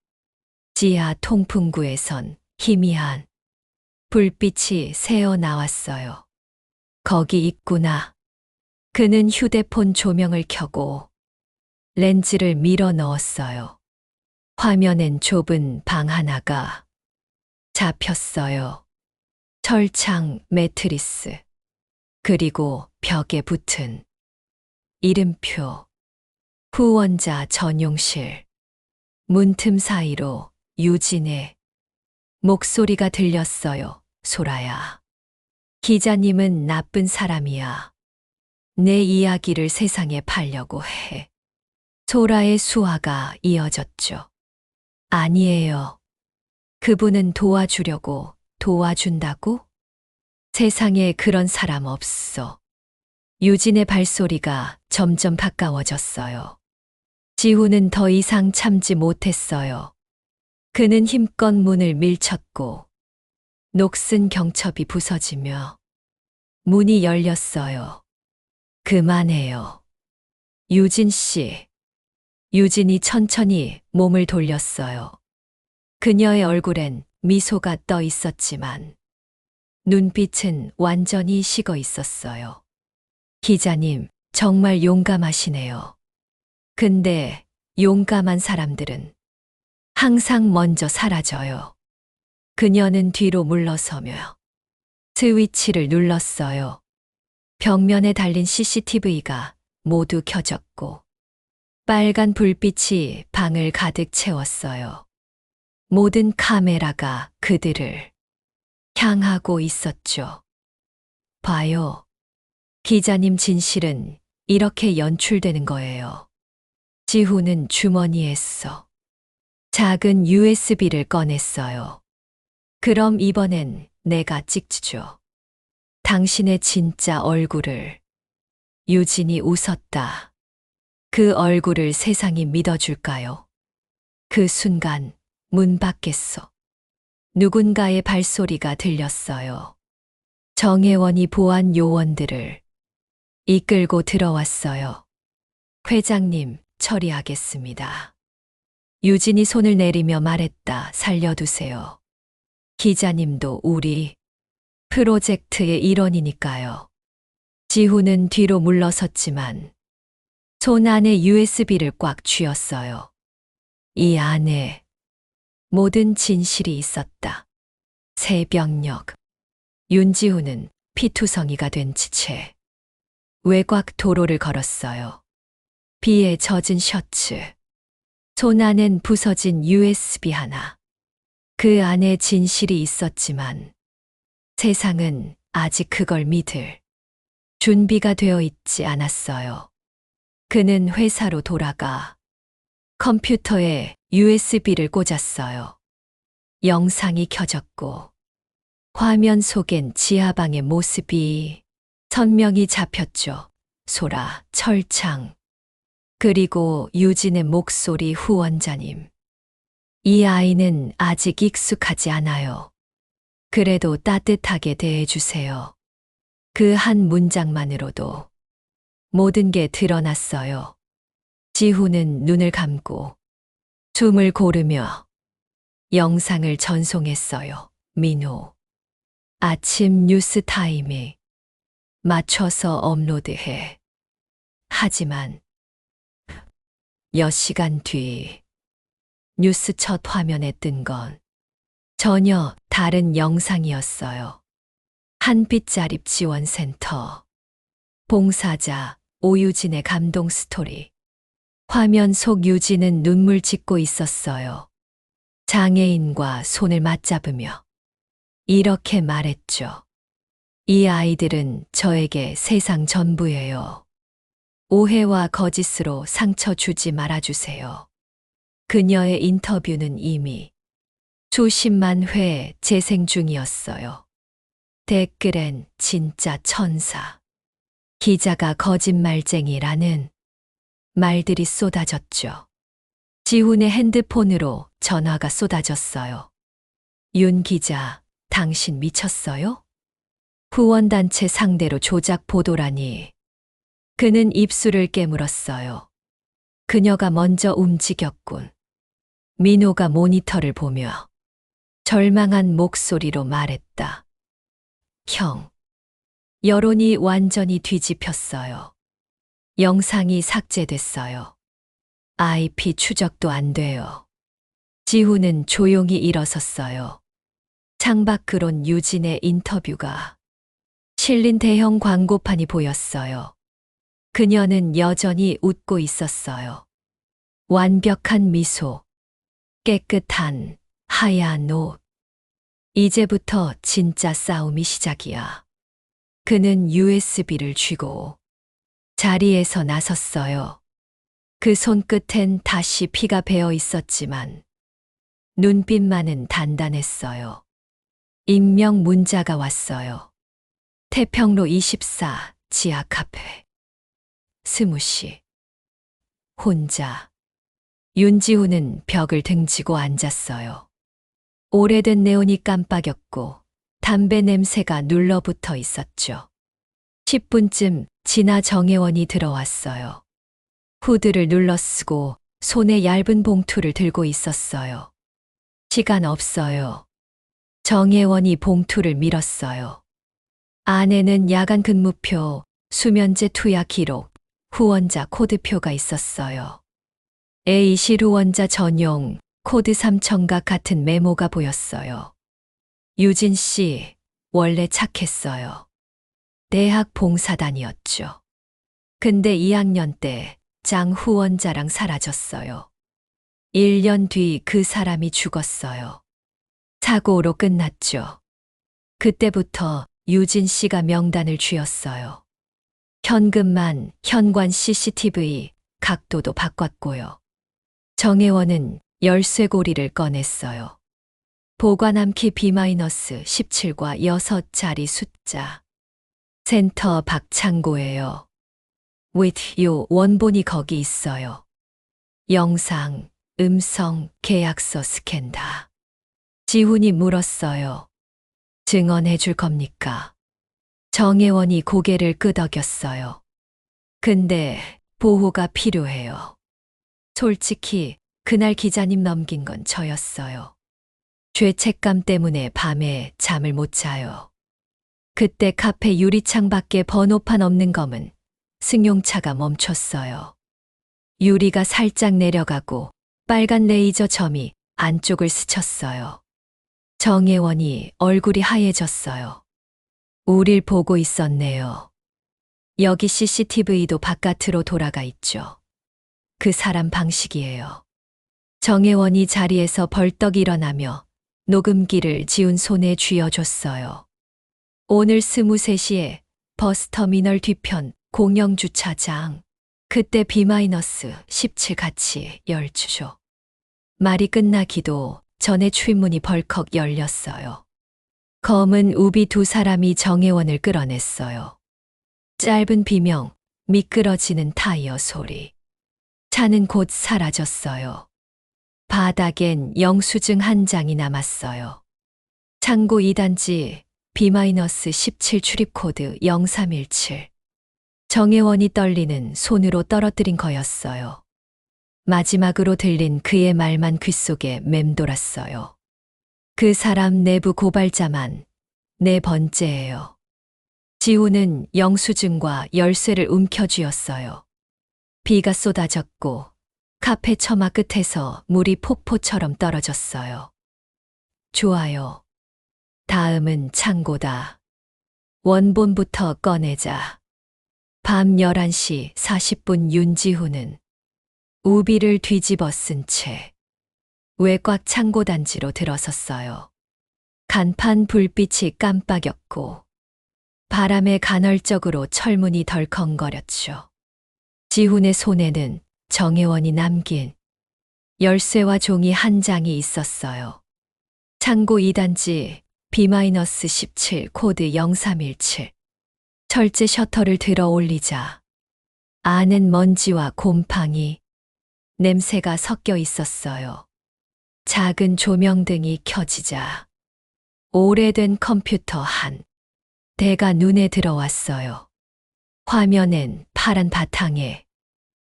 지하 통풍구에선 희미한 불빛이 새어 나왔어요. 거기 있구나. 그는 휴대폰 조명을 켜고 렌즈를 밀어 넣었어요. 화면엔 좁은 방 하나가 잡혔어요. 철창 매트리스, 그리고 벽에 붙은 이름표, 후원자 전용실. 문틈 사이로 유진의 목소리가 들렸어요. 소라야. 기자님은 나쁜 사람이야. 내 이야기를 세상에 팔려고 해. 소라의 수화가 이어졌죠. 아니에요. 그분은 도와주려고 도와준다고? 세상에 그런 사람 없어. 유진의 발소리가 점점 가까워졌어요. 지훈은 더 이상 참지 못했어요. 그는 힘껏 문을 밀쳤고 녹슨 경첩이 부서지며 문이 열렸어요. 그만해요. 유진 씨. 유진이 천천히 몸을 돌렸어요. 그녀의 얼굴엔 미소가 떠 있었지만 눈빛은 완전히 식어 있었어요. 기자님, 정말 용감하시네요. 근데 용감한 사람들은 항상 먼저 사라져요. 그녀는 뒤로 물러서며 스위치를 눌렀어요. 벽면에 달린 CCTV가 모두 켜졌고 빨간 불빛이 방을 가득 채웠어요. 모든 카메라가 그들을 향하고 있었죠. 봐요. 기자님, 진실은 이렇게 연출되는 거예요. 지훈은 주머니에서 작은 USB를 꺼냈어요. 그럼 이번엔 내가 찍죠. 당신의 진짜 얼굴을. 유진이 웃었다. 그 얼굴을 세상이 믿어줄까요? 그 순간 문 밖에서 누군가의 발소리가 들렸어요. 정혜원이 보안 요원들을 이끌고 들어왔어요. 회장님, 처리하겠습니다. 유진이 손을 내리며 말했다. 살려두세요. 기자님도 우리 프로젝트의 일원이니까요. 지훈은 뒤로 물러섰지만 손 안에 USB를 꽉 쥐었어요. 이 안에 모든 진실이 있었다. 새벽녘, 윤지훈은 피투성이가 된 지체 외곽 도로를 걸었어요. 비에 젖은 셔츠, 손 안엔 부서진 USB 하나. 그 안에 진실이 있었지만 세상은 아직 그걸 믿을 준비가 되어 있지 않았어요. 그는 회사로 돌아가 컴퓨터에 USB를 꽂았어요. 영상이 켜졌고 화면 속엔 지하방의 모습이 선명히 잡혔죠. 소라, 철창, 그리고 유진의 목소리. 후원자님. 이 아이는 아직 익숙하지 않아요. 그래도 따뜻하게 대해주세요. 그 한 문장만으로도 모든 게 드러났어요. 지훈은 눈을 감고 숨을 고르며 영상을 전송했어요. 민호. 아침 뉴스 타임에 맞춰서 업로드해. 하지만 몇 시간 뒤 뉴스 첫 화면에 뜬 건 전혀 다른 영상이었어요. 한빛자립 지원센터. 봉사자 오유진의 감동 스토리. 화면 속 유진은 눈물 짓고 있었어요. 장애인과 손을 맞잡으며 이렇게 말했죠. 이 아이들은 저에게 세상 전부예요. 오해와 거짓으로 상처 주지 말아주세요. 그녀의 인터뷰는 이미 수십만 회 재생 중이었어요. 댓글엔 진짜 천사, 기자가 거짓말쟁이라는 말들이 쏟아졌죠. 지훈의 핸드폰으로 전화가 쏟아졌어요. 윤 기자, 당신 미쳤어요? 후원단체 상대로 조작 보도라니. 그는 입술을 깨물었어요. 그녀가 먼저 움직였군. 민호가 모니터를 보며 절망한 목소리로 말했다. 형. 여론이 완전히 뒤집혔어요. 영상이 삭제됐어요. IP 추적도 안 돼요. 지훈은 조용히 일어섰어요. 창밖으론 유진의 인터뷰가 실린 대형 광고판이 보였어요. 그녀는 여전히 웃고 있었어요. 완벽한 미소, 깨끗한 하얀 옷. 이제부터 진짜 싸움이 시작이야. 그는 USB를 쥐고 자리에서 나섰어요. 그 손끝엔 다시 피가 배어 있었지만 눈빛만은 단단했어요. 익명 문자가 왔어요. 태평로 24 지하 카페. 스무시. 혼자. 윤지훈은 벽을 등지고 앉았어요. 오래된 네온이 깜빡였고 담배 냄새가 눌러붙어 있었죠. 10분쯤 지나 정혜원이 들어왔어요. 후드를 눌러쓰고 손에 얇은 봉투를 들고 있었어요. 시간 없어요. 정혜원이 봉투를 밀었어요. 안에는 야간 근무표, 수면제 투약 기록, 후원자 코드표가 있었어요. A실 후원자 전용, 코드 3,000과 같은 메모가 보였어요. 유진 씨, 원래 착했어요. 대학 봉사단이었죠. 근데 2학년 때 장 후원자랑 사라졌어요. 1년 뒤 그 사람이 죽었어요. 사고로 끝났죠. 그때부터 유진 씨가 명단을 쥐었어요. 현금만, 현관 CCTV, 각도도 바꿨고요. 정혜원은 열쇠고리를 꺼냈어요. 보관함 키 B-17과 6자리 숫자. 센터 박창고예요. with 요 원본이 거기 있어요. 영상, 음성, 계약서 스캔 다. 지훈이 물었어요. 증언해 줄 겁니까? 정혜원이 고개를 끄덕였어요. 근데 보호가 필요해요. 솔직히 그날 기자님 넘긴 건 저였어요. 죄책감 때문에 밤에 잠을 못 자요. 그때 카페 유리창 밖에 번호판 없는 검은 승용차가 멈췄어요. 유리가 살짝 내려가고 빨간 레이저 점이 안쪽을 스쳤어요. 정혜원이 얼굴이 하얘졌어요. 우릴 보고 있었네요. 여기 CCTV도 바깥으로 돌아가 있죠. 그 사람 방식이에요. 정혜원이 자리에서 벌떡 일어나며 녹음기를 지훈 손에 쥐어줬어요. 오늘 23시에 버스터미널 뒤편 공영주차장. 그때 B-17 같이 10초. 말이 끝나기도 전에 출문이 벌컥 열렸어요. 검은 우비 두 사람이 정혜원을 끌어냈어요. 짧은 비명, 미끄러지는 타이어 소리. 차는 곧 사라졌어요. 바닥엔 영수증 한 장이 남았어요. 창고 2단지 B-17 출입코드 0317. 정혜원이 떨리는 손으로 떨어뜨린 거였어요. 마지막으로 들린 그의 말만 귓속에 맴돌았어요. 그 사람 내부 고발자만 네 번째예요. 지우는 영수증과 열쇠를 움켜쥐었어요. 비가 쏟아졌고 카페 처마 끝에서 물이 폭포처럼 떨어졌어요. 좋아요. 다음은 창고다. 원본부터 꺼내자. 밤 11시 40분 윤지훈은 우비를 뒤집어 쓴 채 외곽 창고 단지로 들어섰어요. 간판 불빛이 깜빡였고 바람에 간헐적으로 철문이 덜컹거렸죠. 지훈의 손에는 정혜원이 남긴 열쇠와 종이 한 장이 있었어요. 창고 2단지 B-17 코드 0317. 철제 셔터를 들어 올리자 안엔 먼지와 곰팡이, 냄새가 섞여 있었어요. 작은 조명등이 켜지자 오래된 컴퓨터 한 대가 눈에 들어왔어요. 화면엔 파란 바탕에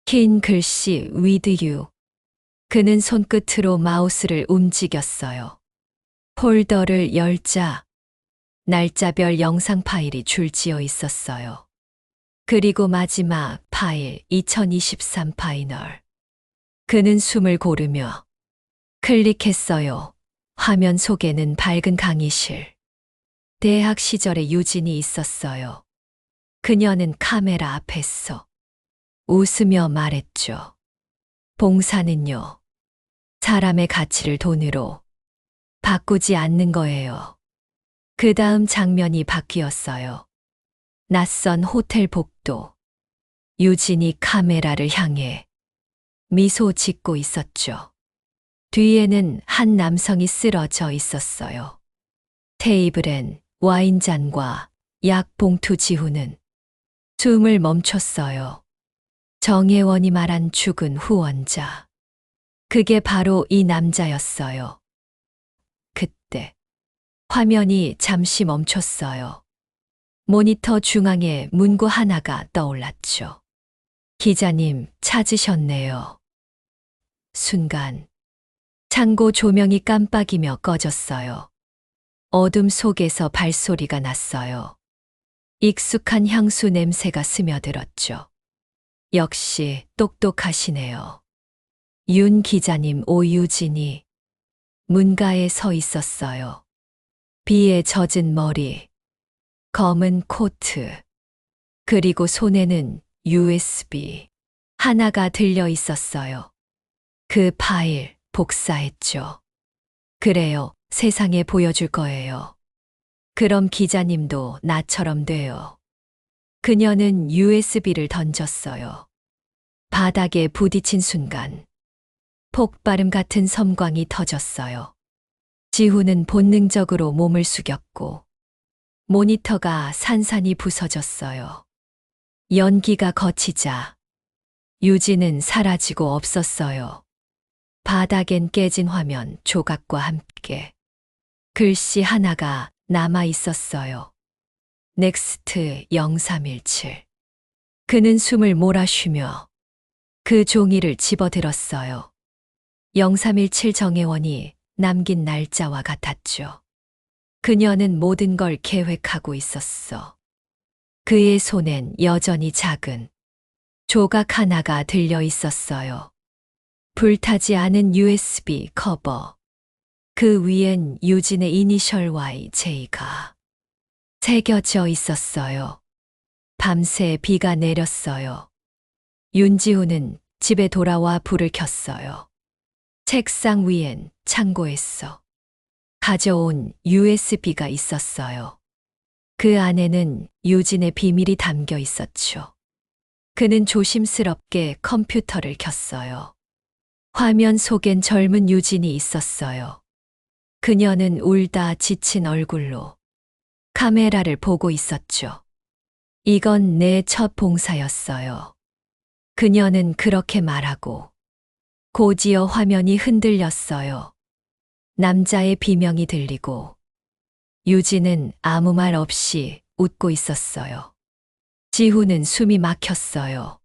흰 글씨 with you. 그는 손끝으로 마우스를 움직였어요. 폴더를 열자 날짜별 영상 파일이 줄지어 있었어요. 그리고 마지막 파일 2023 파이널. 그는 숨을 고르며 클릭했어요. 화면 속에는 밝은 강의실. 대학 시절의 유진이 있었어요. 그녀는 카메라 앞에서 웃으며 말했죠. 봉사는요, 사람의 가치를 돈으로 바꾸지 않는 거예요. 그 다음 장면이 바뀌었어요. 낯선 호텔 복도. 유진이 카메라를 향해 미소 짓고 있었죠. 뒤에는 한 남성이 쓰러져 있었어요. 테이블엔 와인잔과 약 봉투. 지훈은 숨을 멈췄어요. 정혜원이 말한 죽은 후원자. 그게 바로 이 남자였어요. 그때 화면이 잠시 멈췄어요. 모니터 중앙에 문구 하나가 떠올랐죠. 기자님 찾으셨네요. 순간 창고 조명이 깜빡이며 꺼졌어요. 어둠 속에서 발소리가 났어요. 익숙한 향수 냄새가 스며들었죠. 역시 똑똑하시네요. 윤 기자님. 오유진이 문가에 서 있었어요. 비에 젖은 머리, 검은 코트, 그리고 손에는 USB 하나가 들려 있었어요. 그 파일 복사했죠. 그래요. 세상에 보여줄 거예요. 그럼 기자님도 나처럼 돼요. 그녀는 USB를 던졌어요. 바닥에 부딪힌 순간 폭발음 같은 섬광이 터졌어요. 지훈은 본능적으로 몸을 숙였고 모니터가 산산이 부서졌어요. 연기가 거치자 유진은 사라지고 없었어요. 바닥엔 깨진 화면 조각과 함께 글씨 하나가 남아 있었어요. 넥스트 0317. 그는 숨을 몰아쉬며 그 종이를 집어들었어요. 0317 정혜원이 남긴 날짜와 같았죠. 그녀는 모든 걸 계획하고 있었어. 그의 손엔 여전히 작은 조각 하나가 들려 있었어요. 불타지 않은 USB 커버. 그 위엔 유진의 이니셜 YJ가 새겨져 있었어요. 밤새 비가 내렸어요. 윤지훈은 집에 돌아와 불을 켰어요. 책상 위엔 창고에서 가져온 USB가 있었어요. 그 안에는 유진의 비밀이 담겨 있었죠. 그는 조심스럽게 컴퓨터를 켰어요. 화면 속엔 젊은 유진이 있었어요. 그녀는 울다 지친 얼굴로 카메라를 보고 있었죠. 이건 내 첫 봉사였어요. 그녀는 그렇게 말하고 곧이어 화면이 흔들렸어요. 남자의 비명이 들리고 유진은 아무 말 없이 웃고 있었어요. 지훈은 숨이 막혔어요.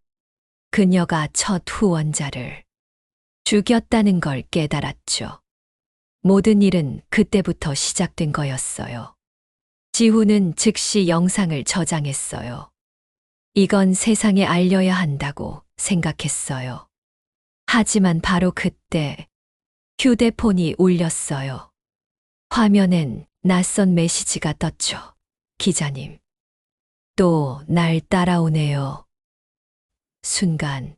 그녀가 첫 후원자를 죽였다는 걸 깨달았죠. 모든 일은 그때부터 시작된 거였어요. 지훈은 즉시 영상을 저장했어요. 이건 세상에 알려야 한다고 생각했어요. 하지만 바로 그때 휴대폰이 울렸어요. 화면엔 낯선 메시지가 떴죠. 기자님, 또 날 따라오네요. 순간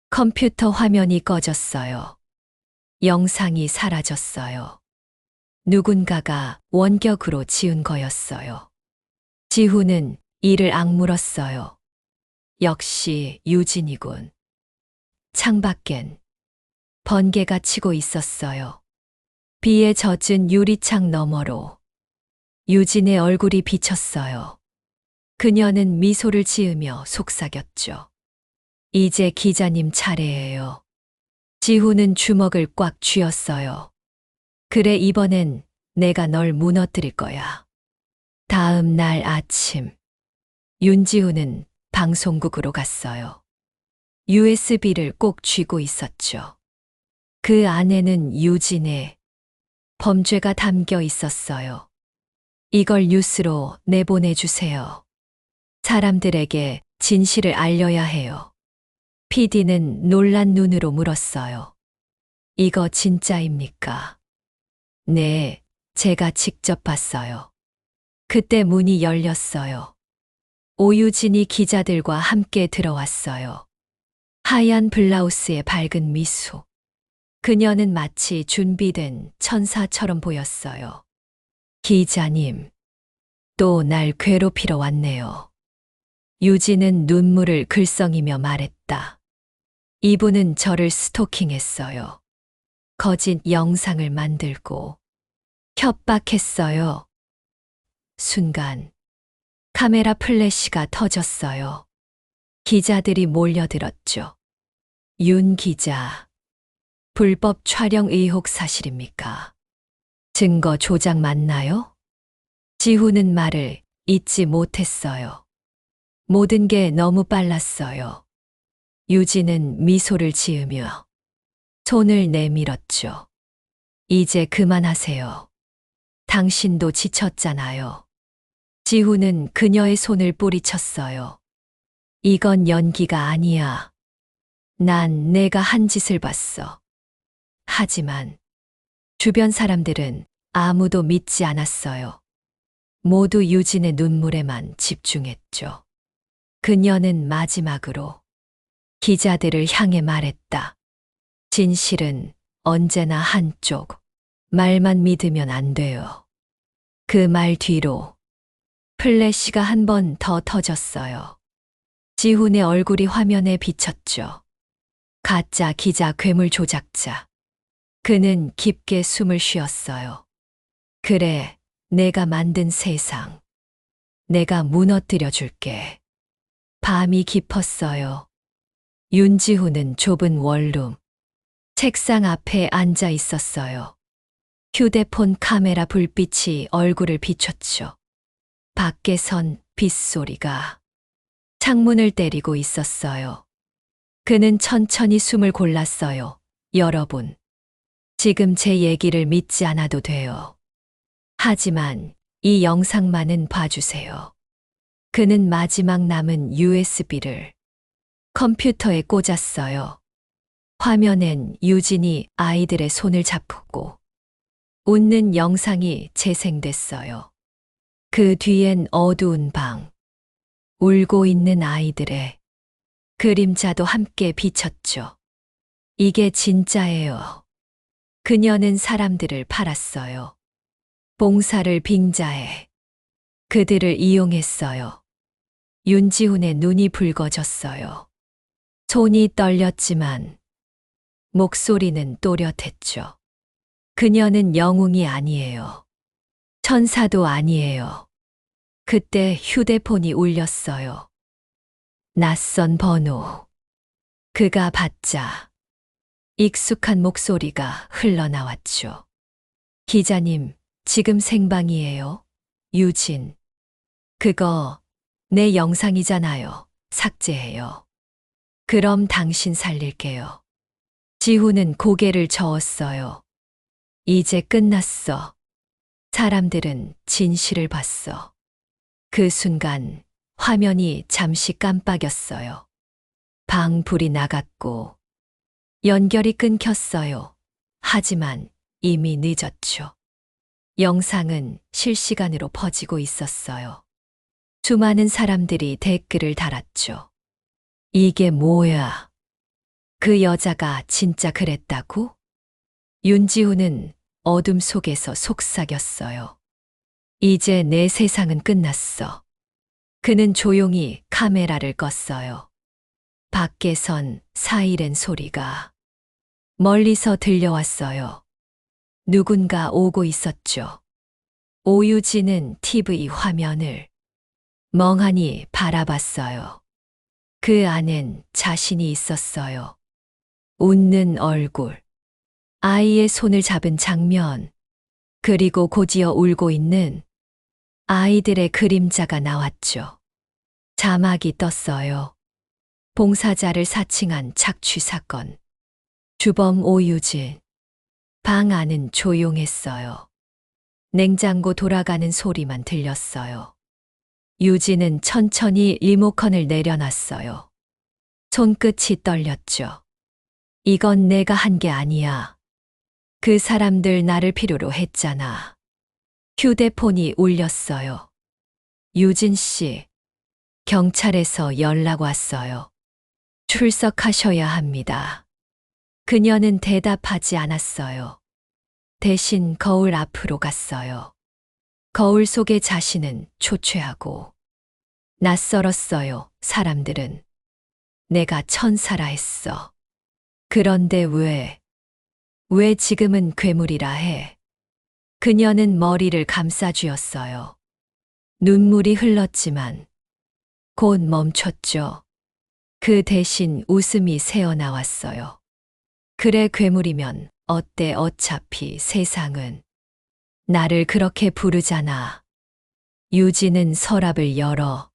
컴퓨터 화면이 꺼졌어요. 영상이 사라졌어요. 누군가가 원격으로 지운 거였어요. 지훈은 이를 악물었어요. 역시 유진이군. 창밖엔 번개가 치고 있었어요. 비에 젖은 유리창 너머로 유진의 얼굴이 비쳤어요. 그녀는 미소를 지으며 속삭였죠. 이제 기자님 차례예요. 지훈은 주먹을 꽉 쥐었어요. 그래, 이번엔 내가 널 무너뜨릴 거야. 다음 날 아침, 윤지훈은 방송국으로 갔어요. USB를 꼭 쥐고 있었죠. 그 안에는 유진의 범죄가 담겨 있었어요. 이걸 뉴스로 내보내주세요. 사람들에게 진실을 알려야 해요. PD는 놀란 눈으로 물었어요. 이거 진짜입니까? 네, 제가 직접 봤어요. 그때 문이 열렸어요. 오유진이 기자들과 함께 들어왔어요. 하얀 블라우스에 밝은 미소. 그녀는 마치 준비된 천사처럼 보였어요. 기자님, 또 날 괴롭히러 왔네요. 유진은 눈물을 글썽이며 말했다. 이분은 저를 스토킹했어요. 거짓 영상을 만들고 협박했어요. 순간 카메라 플래시가 터졌어요. 기자들이 몰려들었죠. 윤 기자, 불법 촬영 의혹 사실입니까? 증거 조작 맞나요? 지훈은 말을 잇지 못했어요. 모든 게 너무 빨랐어요. 유진은 미소를 지으며 손을 내밀었죠. 이제 그만하세요. 당신도 지쳤잖아요. 지훈은 그녀의 손을 뿌리쳤어요. 이건 연기가 아니야. 난 내가 한 짓을 봤어. 하지만 주변 사람들은 아무도 믿지 않았어요. 모두 유진의 눈물에만 집중했죠. 그녀는 마지막으로 기자들을 향해 말했다. 진실은 언제나 한쪽. 말만 믿으면 안 돼요. 그 말 뒤로 플래시가 한 번 더 터졌어요. 지훈의 얼굴이 화면에 비쳤죠. 가짜 기자 괴물 조작자. 그는 깊게 숨을 쉬었어요. 그래, 내가 만든 세상. 내가 무너뜨려 줄게. 밤이 깊었어요. 윤지훈은 좁은 원룸. 책상 앞에 앉아 있었어요. 휴대폰 카메라 불빛이 얼굴을 비췄죠. 밖에선 빗소리가 창문을 때리고 있었어요. 그는 천천히 숨을 골랐어요. 여러분, 지금 제 얘기를 믿지 않아도 돼요. 하지만 이 영상만은 봐주세요. 그는 마지막 남은 USB를 컴퓨터에 꽂았어요. 화면엔 유진이 아이들의 손을 잡고 웃는 영상이 재생됐어요. 그 뒤엔 어두운 방, 울고 있는 아이들의 그림자도 함께 비쳤죠. 이게 진짜예요. 그녀는 사람들을 팔았어요. 봉사를 빙자해 그들을 이용했어요. 윤지훈의 눈이 붉어졌어요. 손이 떨렸지만 목소리는 또렷했죠. 그녀는 영웅이 아니에요. 천사도 아니에요. 그때 휴대폰이 울렸어요. 낯선 번호. 그가 받자 익숙한 목소리가 흘러나왔죠. 기자님, 지금 생방이에요. 유진. 그거 내 영상이잖아요. 삭제해요. 그럼 당신 살릴게요. 지훈은 고개를 저었어요. 이제 끝났어. 사람들은 진실을 봤어. 그 순간 화면이 잠시 깜빡였어요. 방 불이 나갔고 연결이 끊겼어요. 하지만 이미 늦었죠. 영상은 실시간으로 퍼지고 있었어요. 수많은 사람들이 댓글을 달았죠. 이게 뭐야? 그 여자가 진짜 그랬다고? 윤지훈은 어둠 속에서 속삭였어요. 이제 내 세상은 끝났어. 그는 조용히 카메라를 껐어요. 밖에선 사이렌 소리가 멀리서 들려왔어요. 누군가 오고 있었죠. 오유진은 TV 화면을 멍하니 바라봤어요. 그 안엔 자신이 있었어요. 웃는 얼굴, 아이의 손을 잡은 장면, 그리고 곧이어 울고 있는 아이들의 그림자가 나왔죠. 자막이 떴어요. 봉사자를 사칭한 착취 사건. 주범 오유진. 방 안은 조용했어요. 냉장고 돌아가는 소리만 들렸어요. 유진은 천천히 리모컨을 내려놨어요. 손끝이 떨렸죠. 이건 내가 한 게 아니야. 그 사람들 나를 필요로 했잖아. 휴대폰이 울렸어요. 유진 씨, 경찰에서 연락 왔어요. 출석하셔야 합니다. 그녀는 대답하지 않았어요. 대신 거울 앞으로 갔어요. 거울 속의 자신은 초췌하고 낯설었어요. 사람들은 내가 천사라 했어. 그런데 왜 지금은 괴물이라 해? 그녀는 머리를 감싸쥐었어요. 눈물이 흘렀지만 곧 멈췄죠. 그 대신 웃음이 새어나왔어요. 그래, 괴물이면 어때? 어차피 세상은 나를 그렇게 부르잖아. 유진은 서랍을 열어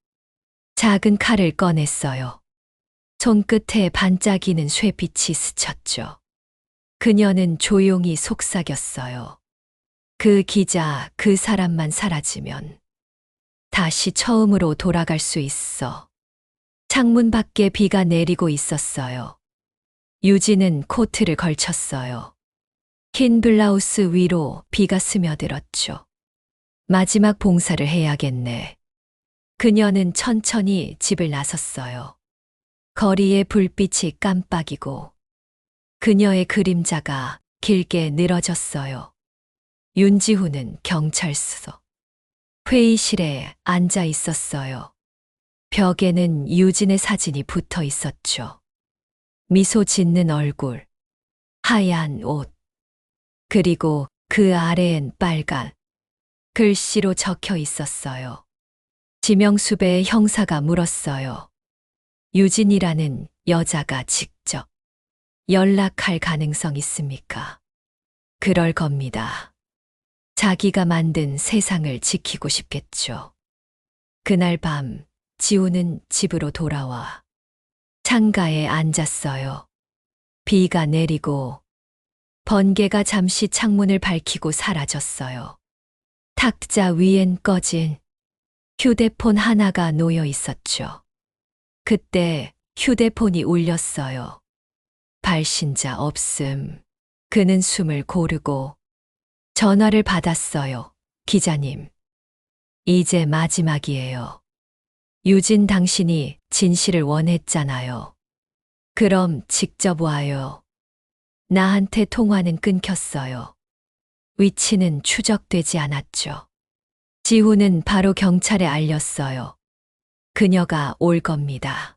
작은 칼을 꺼냈어요. 손끝에 반짝이는 쇠빛이 스쳤죠. 그녀는 조용히 속삭였어요. 그 기자, 그 사람만 사라지면 다시 처음으로 돌아갈 수 있어. 창문 밖에 비가 내리고 있었어요. 유진은 코트를 걸쳤어요. 흰 블라우스 위로 비가 스며들었죠. 마지막 봉사를 해야겠네. 그녀는 천천히 집을 나섰어요. 거리의 불빛이 깜빡이고 그녀의 그림자가 길게 늘어졌어요. 윤지훈은 경찰서 회의실에 앉아 있었어요. 벽에는 유진의 사진이 붙어 있었죠. 미소 짓는 얼굴, 하얀 옷, 그리고 그 아래엔 빨간 글씨로 적혀 있었어요. 지명수배의 형사가 물었어요. 유진이라는 여자가 직접 연락할 가능성 있습니까? 그럴 겁니다. 자기가 만든 세상을 지키고 싶겠죠. 그날 밤 지우는 집으로 돌아와 창가에 앉았어요. 비가 내리고 번개가 잠시 창문을 밝히고 사라졌어요. 탁자 위엔 꺼진 휴대폰 하나가 놓여 있었죠. 그때 휴대폰이 울렸어요. 발신자 없음. 그는 숨을 고르고 전화를 받았어요. 기자님, 이제 마지막이에요. 유진, 당신이 진실을 원했잖아요. 그럼 직접 와요. 나한테 통화는 끊겼어요. 위치는 추적되지 않았죠. 지훈은 바로 경찰에 알렸어요. 그녀가 올 겁니다.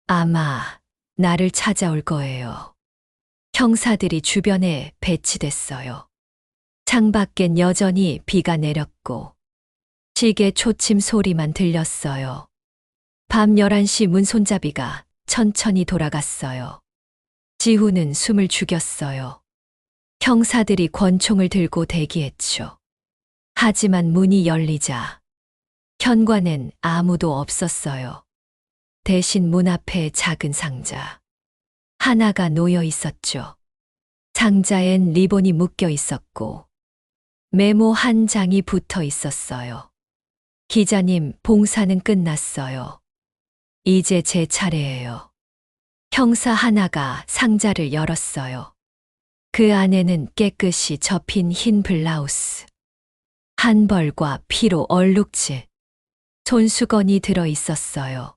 아마 나를 찾아올 거예요. 형사들이 주변에 배치됐어요. 창밖엔 여전히 비가 내렸고 시계 초침 소리만 들렸어요. 밤 11시 문 손잡이가 천천히 돌아갔어요. 지훈은 숨을 죽였어요. 형사들이 권총을 들고 대기했죠. 하지만 문이 열리자 현관엔 아무도 없었어요. 대신 문 앞에 작은 상자. 하나가 놓여 있었죠. 상자엔 리본이 묶여 있었고, 메모 한 장이 붙어 있었어요. 기자님, 봉사는 끝났어요. 이제 제 차례예요. 형사 하나가 상자를 열었어요. 그 안에는 깨끗이 접힌 흰 블라우스, 한 벌과 피로 얼룩질, 손수건이 들어 있었어요.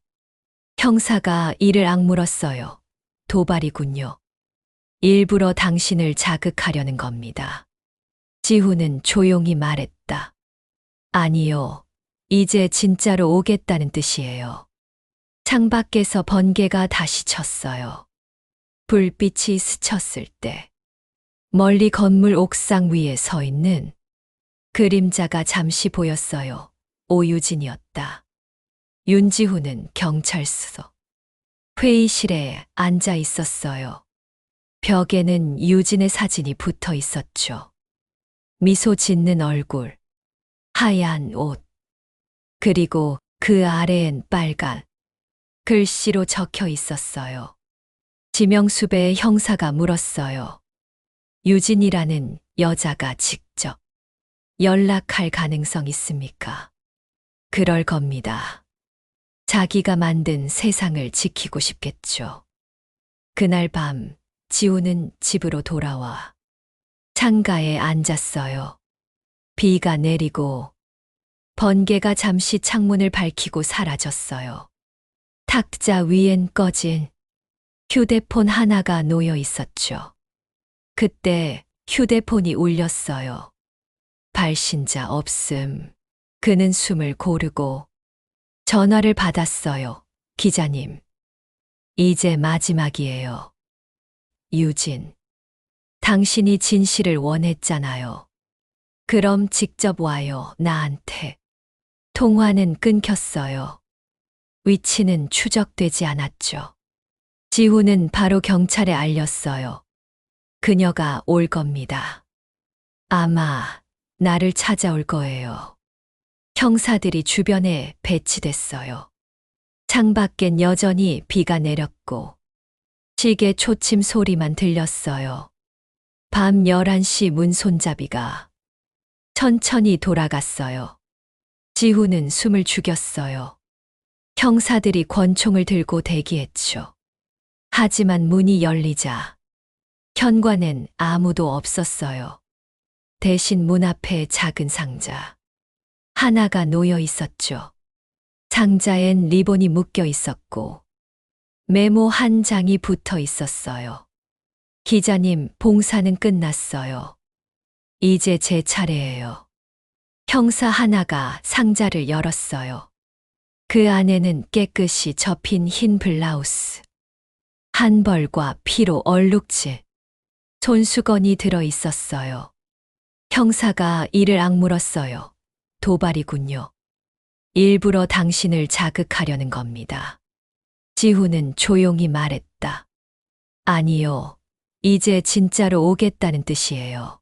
형사가 이를 악물었어요. 도발이군요. 일부러 당신을 자극하려는 겁니다. 지훈은 조용히 말했다. 아니요. 이제 진짜로 오겠다는 뜻이에요. 창밖에서 번개가 다시 쳤어요. 불빛이 스쳤을 때 멀리 건물 옥상 위에 서 있는 그림자가 잠시 보였어요. 오유진이었다. 윤지훈은 경찰서 회의실에 앉아 있었어요. 벽에는 유진의 사진이 붙어 있었죠. 미소 짓는 얼굴, 하얀 옷, 그리고 그 아래엔 빨간 글씨로 적혀 있었어요. 지명수배의 형사가 물었어요. 유진이라는 여자가 직접 연락할 가능성 있습니까? 그럴 겁니다. 자기가 만든 세상을 지키고 싶겠죠. 그날 밤 지우는 집으로 돌아와 창가에 앉았어요. 비가 내리고 번개가 잠시 창문을 밝히고 사라졌어요. 탁자 위엔 꺼진 휴대폰 하나가 놓여 있었죠. 그때 휴대폰이 울렸어요. 발신자 없음. 그는 숨을 고르고 전화를 받았어요. 기자님, 이제 마지막이에요. 유진, 당신이 진실을 원했잖아요. 그럼 직접 와요, 나한테. 통화는 끊겼어요. 위치는 추적되지 않았죠. 지훈은 바로 경찰에 알렸어요. 그녀가 올 겁니다. 아마 나를 찾아올 거예요. 형사들이 주변에 배치됐어요. 창밖엔 여전히 비가 내렸고 시계 초침 소리만 들렸어요. 밤 11시 문 손잡이가 천천히 돌아갔어요. 지훈은 숨을 죽였어요. 형사들이 권총을 들고 대기했죠. 하지만 문이 열리자 현관엔 아무도 없었어요. 대신 문 앞에 작은 상자. 하나가 놓여 있었죠. 상자엔 리본이 묶여 있었고 메모 한 장이 붙어 있었어요. 기자님, 봉사는 끝났어요. 이제 제 차례예요. 형사 하나가 상자를 열었어요. 그 안에는 깨끗이 접힌 흰 블라우스, 한 벌과 피로 얼룩질, 손수건이 들어 있었어요. 형사가 이를 악물었어요. 도발이군요. 일부러 당신을 자극하려는 겁니다. 지훈은 조용히 말했다. 아니요. 이제 진짜로 오겠다는 뜻이에요.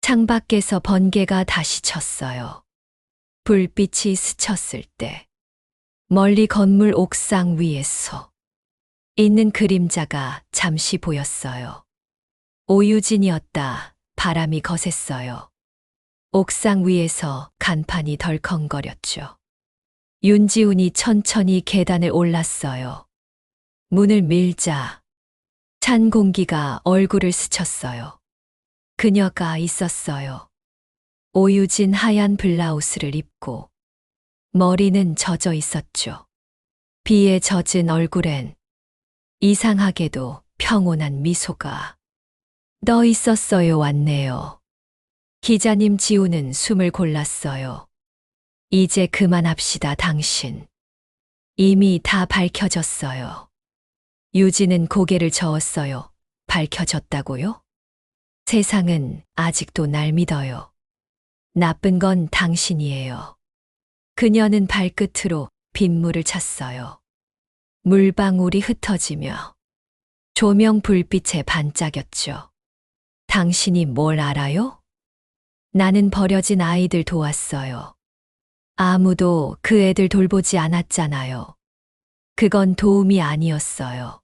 창밖에서 번개가 다시 쳤어요. 불빛이 스쳤을 때 멀리 건물 옥상 위에서 있는 그림자가 잠시 보였어요. 오유진이었다. 바람이 거셌어요. 옥상 위에서 간판이 덜컹거렸죠. 윤지훈이 천천히 계단을 올랐어요. 문을 밀자 찬 공기가 얼굴을 스쳤어요. 그녀가 있었어요. 오유진 하얀 블라우스를 입고 머리는 젖어 있었죠. 비에 젖은 얼굴엔 이상하게도 평온한 미소가. 너 있었어요. 왔네요. 기자님. 지우는 숨을 골랐어요. 이제 그만합시다. 당신. 이미 다 밝혀졌어요. 유진은 고개를 저었어요. 밝혀졌다고요? 세상은 아직도 날 믿어요. 나쁜 건 당신이에요. 그녀는 발끝으로 빗물을 찼어요. 물방울이 흩어지며 조명 불빛에 반짝였죠. 당신이 뭘 알아요? 나는 버려진 아이들 도왔어요. 아무도 그 애들 돌보지 않았잖아요. 그건 도움이 아니었어요.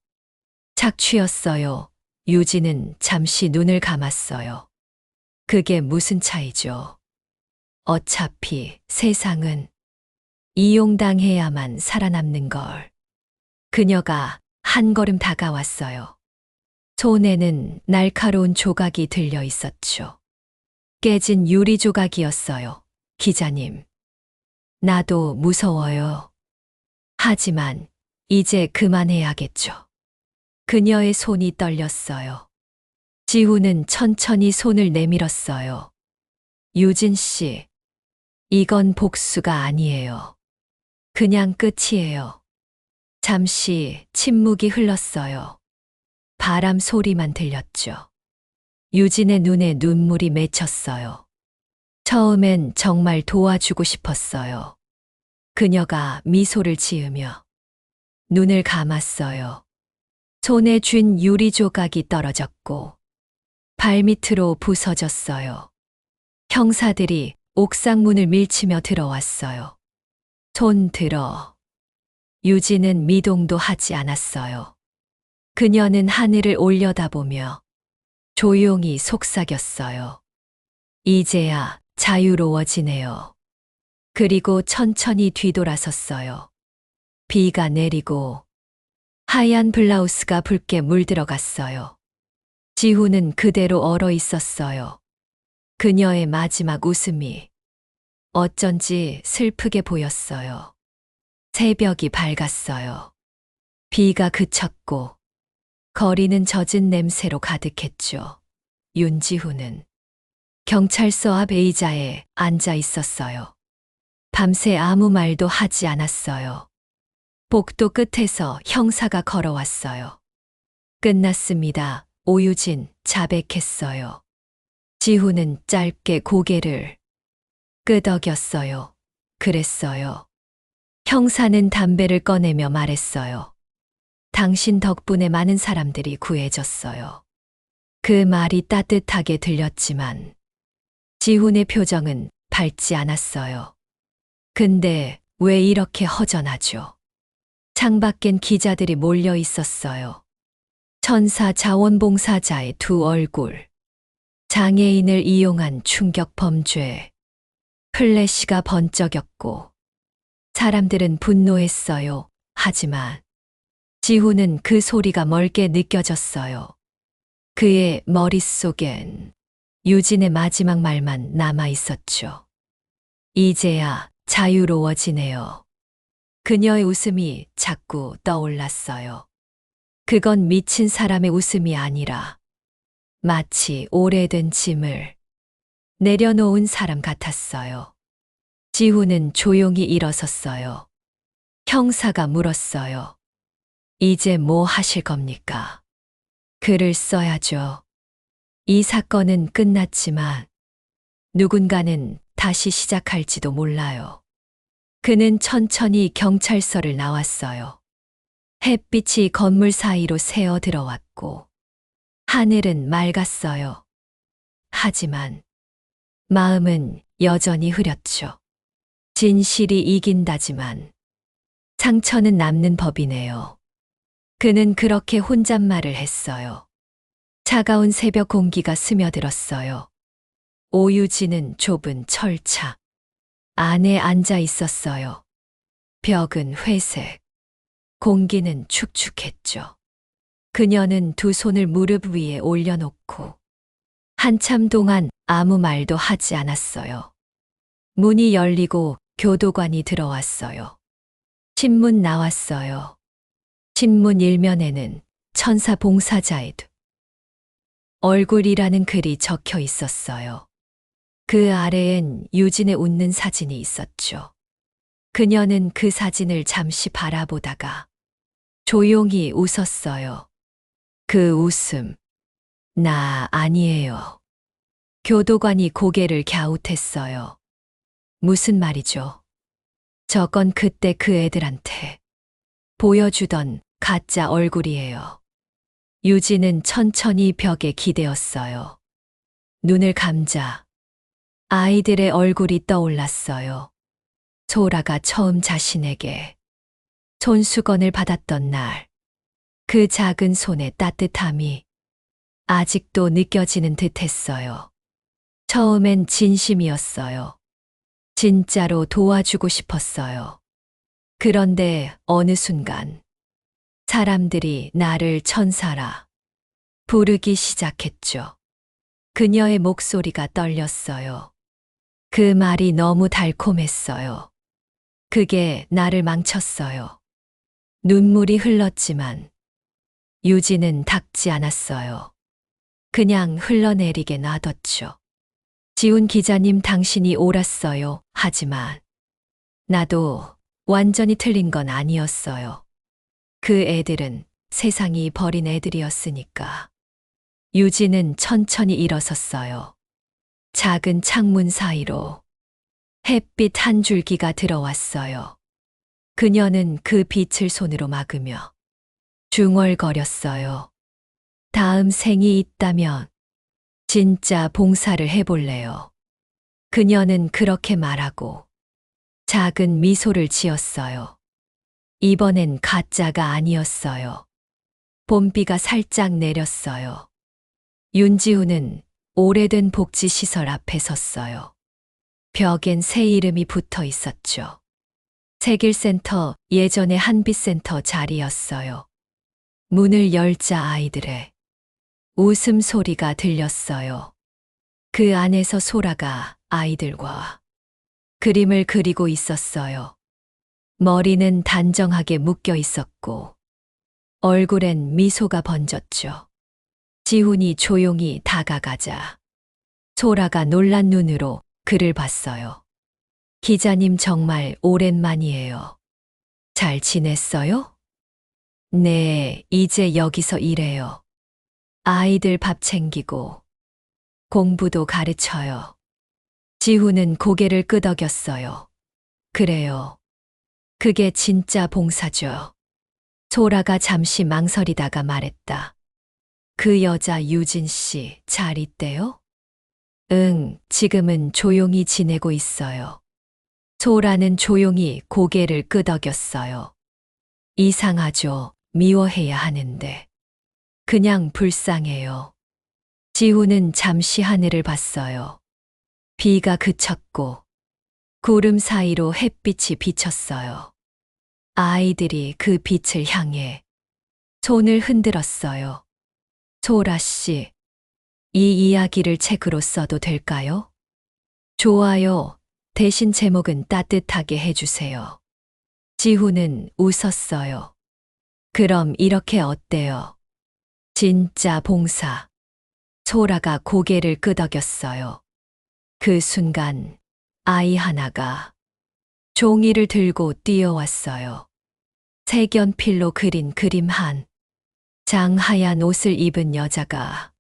착취였어요. 유진은 잠시 눈을 감았어요. 그게 무슨 차이죠? 어차피 세상은 이용당해야만 살아남는 걸. 그녀가 한 걸음 다가왔어요. 손에는 날카로운 조각이 들려 있었죠. 깨진 유리 조각이었어요. 기자님. 나도 무서워요. 하지만 이제 그만해야겠죠. 그녀의 손이 떨렸어요. 지훈은 천천히 손을 내밀었어요. 유진 씨, 이건 복수가 아니에요. 그냥 끝이에요. 잠시 침묵이 흘렀어요. 바람 소리만 들렸죠. 유진의 눈에 눈물이 맺혔어요. 처음엔 정말 도와주고 싶었어요. 그녀가 미소를 지으며 눈을 감았어요. 손에 쥔 유리 조각이 떨어졌고 발밑으로 부서졌어요. 형사들이 옥상 문을 밀치며 들어왔어요. 손 들어. 유진은 미동도 하지 않았어요. 그녀는 하늘을 올려다보며 조용히 속삭였어요. 이제야 자유로워지네요. 그리고 천천히 뒤돌아섰어요. 비가 내리고 하얀 블라우스가 붉게 물들어갔어요. 지훈은 그대로 얼어 있었어요. 그녀의 마지막 웃음이 어쩐지 슬프게 보였어요. 새벽이 밝았어요. 비가 그쳤고 거리는 젖은 냄새로 가득했죠. 윤지훈은 경찰서 앞 의자에 앉아 있었어요. 밤새 아무 말도 하지 않았어요. 복도 끝에서 형사가 걸어왔어요. 끝났습니다. 오유진, 자백했어요. 지훈은 짧게 고개를 끄덕였어요. 그랬어요. 형사는 담배를 꺼내며 말했어요. 당신 덕분에 많은 사람들이 구해졌어요. 그 말이 따뜻하게 들렸지만 지훈의 표정은 밝지 않았어요. 근데 왜 이렇게 허전하죠? 창밖엔 기자들이 몰려 있었어요. 천사 자원봉사자의 두 얼굴. 장애인을 이용한 충격 범죄. 플래시가 번쩍였고 사람들은 분노했어요. 하지만 지훈은 그 소리가 멀게 느껴졌어요. 그의 머릿속엔 유진의 마지막 말만 남아 있었죠. 이제야 자유로워지네요. 그녀의 웃음이 자꾸 떠올랐어요. 그건 미친 사람의 웃음이 아니라 마치 오래된 짐을 내려놓은 사람 같았어요. 지훈은 조용히 일어섰어요. 형사가 물었어요. 이제 뭐 하실 겁니까? 글을 써야죠. 이 사건은 끝났지만 누군가는 다시 시작할지도 몰라요. 그는 천천히 경찰서를 나왔어요. 햇빛이 건물 사이로 새어 들어왔고 하늘은 맑았어요. 하지만 마음은 여전히 흐렸죠. 진실이 이긴다지만 상처는 남는 법이네요. 그는 그렇게 혼잣말을 했어요. 차가운 새벽 공기가 스며들었어요. 오유진은 좁은 철차 안에 앉아 있었어요. 벽은 회색, 공기는 축축했죠. 그녀는 두 손을 무릎 위에 올려놓고 한참 동안 아무 말도 하지 않았어요. 문이 열리고 교도관이 들어왔어요. 신문 나왔어요. 신문 일면에는 천사 봉사자의 얼굴이라는 글이 적혀 있었어요. 그 아래엔 유진의 웃는 사진이 있었죠. 그녀는 그 사진을 잠시 바라보다가 조용히 웃었어요. 그 웃음, 나 아니에요. 교도관이 고개를 갸웃했어요. 무슨 말이죠? 저건 그때 그 애들한테 보여주던 가짜 얼굴이에요. 유진은 천천히 벽에 기대었어요. 눈을 감자 아이들의 얼굴이 떠올랐어요. 소라가 처음 자신에게 손수건을 받았던 날, 그 작은 손의 따뜻함이 아직도 느껴지는 듯 했어요. 처음엔 진심이었어요. 진짜로 도와주고 싶었어요. 그런데 어느 순간 사람들이 나를 천사라 부르기 시작했죠. 그녀의 목소리가 떨렸어요. 그 말이 너무 달콤했어요. 그게 나를 망쳤어요. 눈물이 흘렀지만 유진은 닦지 않았어요. 그냥 흘러내리게 놔뒀죠. 지훈 기자님, 당신이 옳았어요. 하지만 나도 완전히 틀린 건 아니었어요. 그 애들은 세상이 버린 애들이었으니까. 유진은 천천히 일어섰어요. 작은 창문 사이로 햇빛 한 줄기가 들어왔어요. 그녀는 그 빛을 손으로 막으며 중얼거렸어요. 다음 생이 있다면 진짜 봉사를 해볼래요. 그녀는 그렇게 말하고 작은 미소를 지었어요. 이번엔 가짜가 아니었어요. 봄비가 살짝 내렸어요. 윤지훈은 오래된 복지시설 앞에 섰어요. 벽엔 새 이름이 붙어 있었죠. 세길센터, 예전의 한빛센터 자리였어요. 문을 열자 아이들의 웃음소리가 들렸어요. 그 안에서 소라가 아이들과 그림을 그리고 있었어요. 머리는 단정하게 묶여 있었고 얼굴엔 미소가 번졌죠. 지훈이 조용히 다가가자 소라가 놀란 눈으로 그를 봤어요. 기자님, 정말 오랜만이에요. 잘 지냈어요? 네, 이제 여기서 일해요. 아이들 밥 챙기고 공부도 가르쳐요. 지훈은 고개를 끄덕였어요. 그래요. 그게 진짜 봉사죠. 소라가 잠시 망설이다가 말했다. 그 여자 유진 씨 잘 있대요? 응, 지금은 조용히 지내고 있어요. 소라는 조용히 고개를 끄덕였어요. 이상하죠. 미워해야 하는데. 그냥 불쌍해요. 지훈은 잠시 하늘을 봤어요. 비가 그쳤고 구름 사이로 햇빛이 비쳤어요. 아이들이 그 빛을 향해 손을 흔들었어요. 소라 씨, 이 이야기를 책으로 써도 될까요? 좋아요. 대신 제목은 따뜻하게 해주세요. 지훈은 웃었어요. 그럼 이렇게 어때요? 진짜 봉사. 소라가 고개를 끄덕였어요. 그 순간 아이 하나가 종이를 들고 뛰어왔어요. 색연필로 그린 그림 한 장, 하얀 옷을 입은 여자가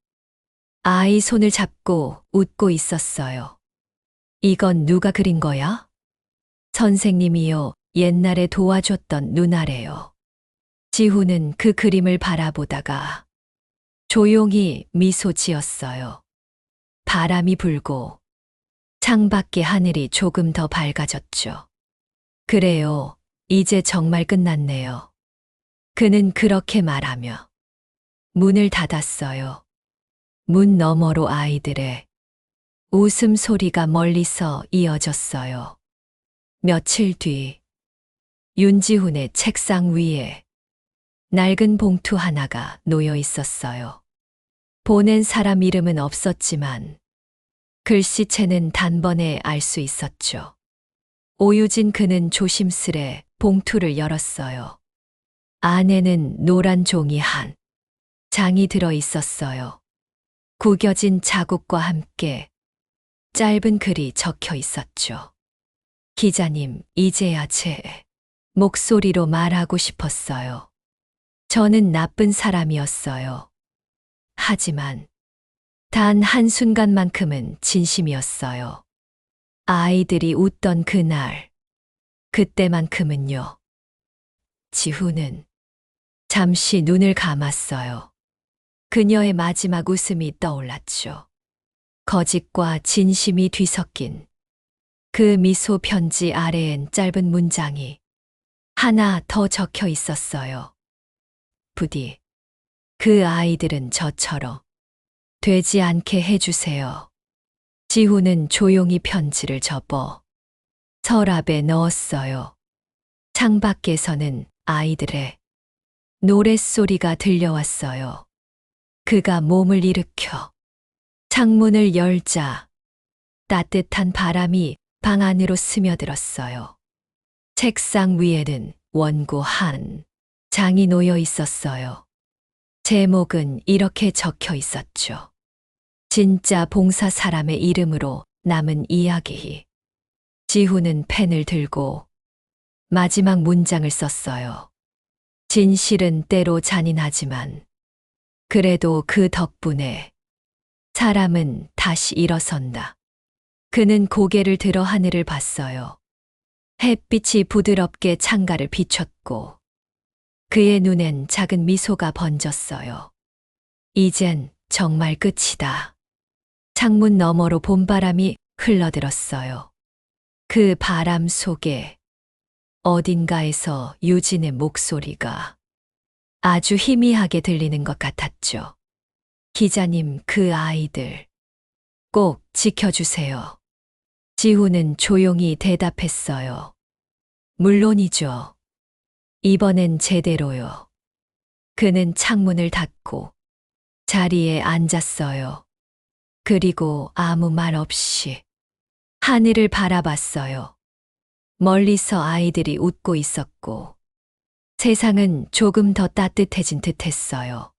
아이 손을 잡고 웃고 있었어요. 이건 누가 그린 거야? 선생님이요. 옛날에 도와줬던 누나래요. 지훈은 그 그림을 바라보다가 조용히 미소 지었어요. 바람이 불고 창밖의 하늘이 조금 더 밝아졌죠. 그래요. 이제 정말 끝났네요. 그는 그렇게 말하며 문을 닫았어요. 문 너머로 아이들의 웃음소리가 멀리서 이어졌어요. 며칠 뒤 윤지훈의 책상 위에 낡은 봉투 하나가 놓여 있었어요. 보낸 사람 이름은 없었지만 글씨체는 단번에 알 수 있었죠. 오유진. 그는 조심스레 봉투를 열었어요. 안에는 노란 종이 한 장이 들어 있었어요. 구겨진 자국과 함께 짧은 글이 적혀 있었죠. 기자님, 이제야 제 목소리로 말하고 싶었어요. 저는 나쁜 사람이었어요. 하지만 단 한순간만큼은 진심이었어요. 아이들이 웃던 그날, 그때만큼은요. 지훈은 잠시 눈을 감았어요. 그녀의 마지막 웃음이 떠올랐죠. 거짓과 진심이 뒤섞인 그 미소 편지 아래엔 짧은 문장이 하나 더 적혀 있었어요. 부디 그 아이들은 저처럼 되지 않게 해주세요. 지훈은 조용히 편지를 접어 서랍에 넣었어요. 창밖에서는 아이들의 노랫소리가 들려왔어요. 그가 몸을 일으켜 창문을 열자 따뜻한 바람이 방 안으로 스며들었어요. 책상 위에는 원고 한 장이 놓여 있었어요. 제목은 이렇게 적혀 있었죠. 진짜 봉사 사람의 이름으로 남은 이야기. 지훈은 펜을 들고 마지막 문장을 썼어요. 진실은 때로 잔인하지만 그래도 그 덕분에 사람은 다시 일어선다. 그는 고개를 들어 하늘을 봤어요. 햇빛이 부드럽게 창가를 비췄고 그의 눈엔 작은 미소가 번졌어요. 이젠 정말 끝이다. 창문 너머로 봄바람이 흘러들었어요. 그 바람 속에 어딘가에서 유진의 목소리가 아주 희미하게 들리는 것 같았죠. 기자님, 그 아이들 꼭 지켜주세요. 지훈은 조용히 대답했어요. 물론이죠. 이번엔 제대로요. 그는 창문을 닫고 자리에 앉았어요. 그리고 아무 말 없이 하늘을 바라봤어요. 멀리서 아이들이 웃고 있었고 세상은 조금 더 따뜻해진 듯 했어요.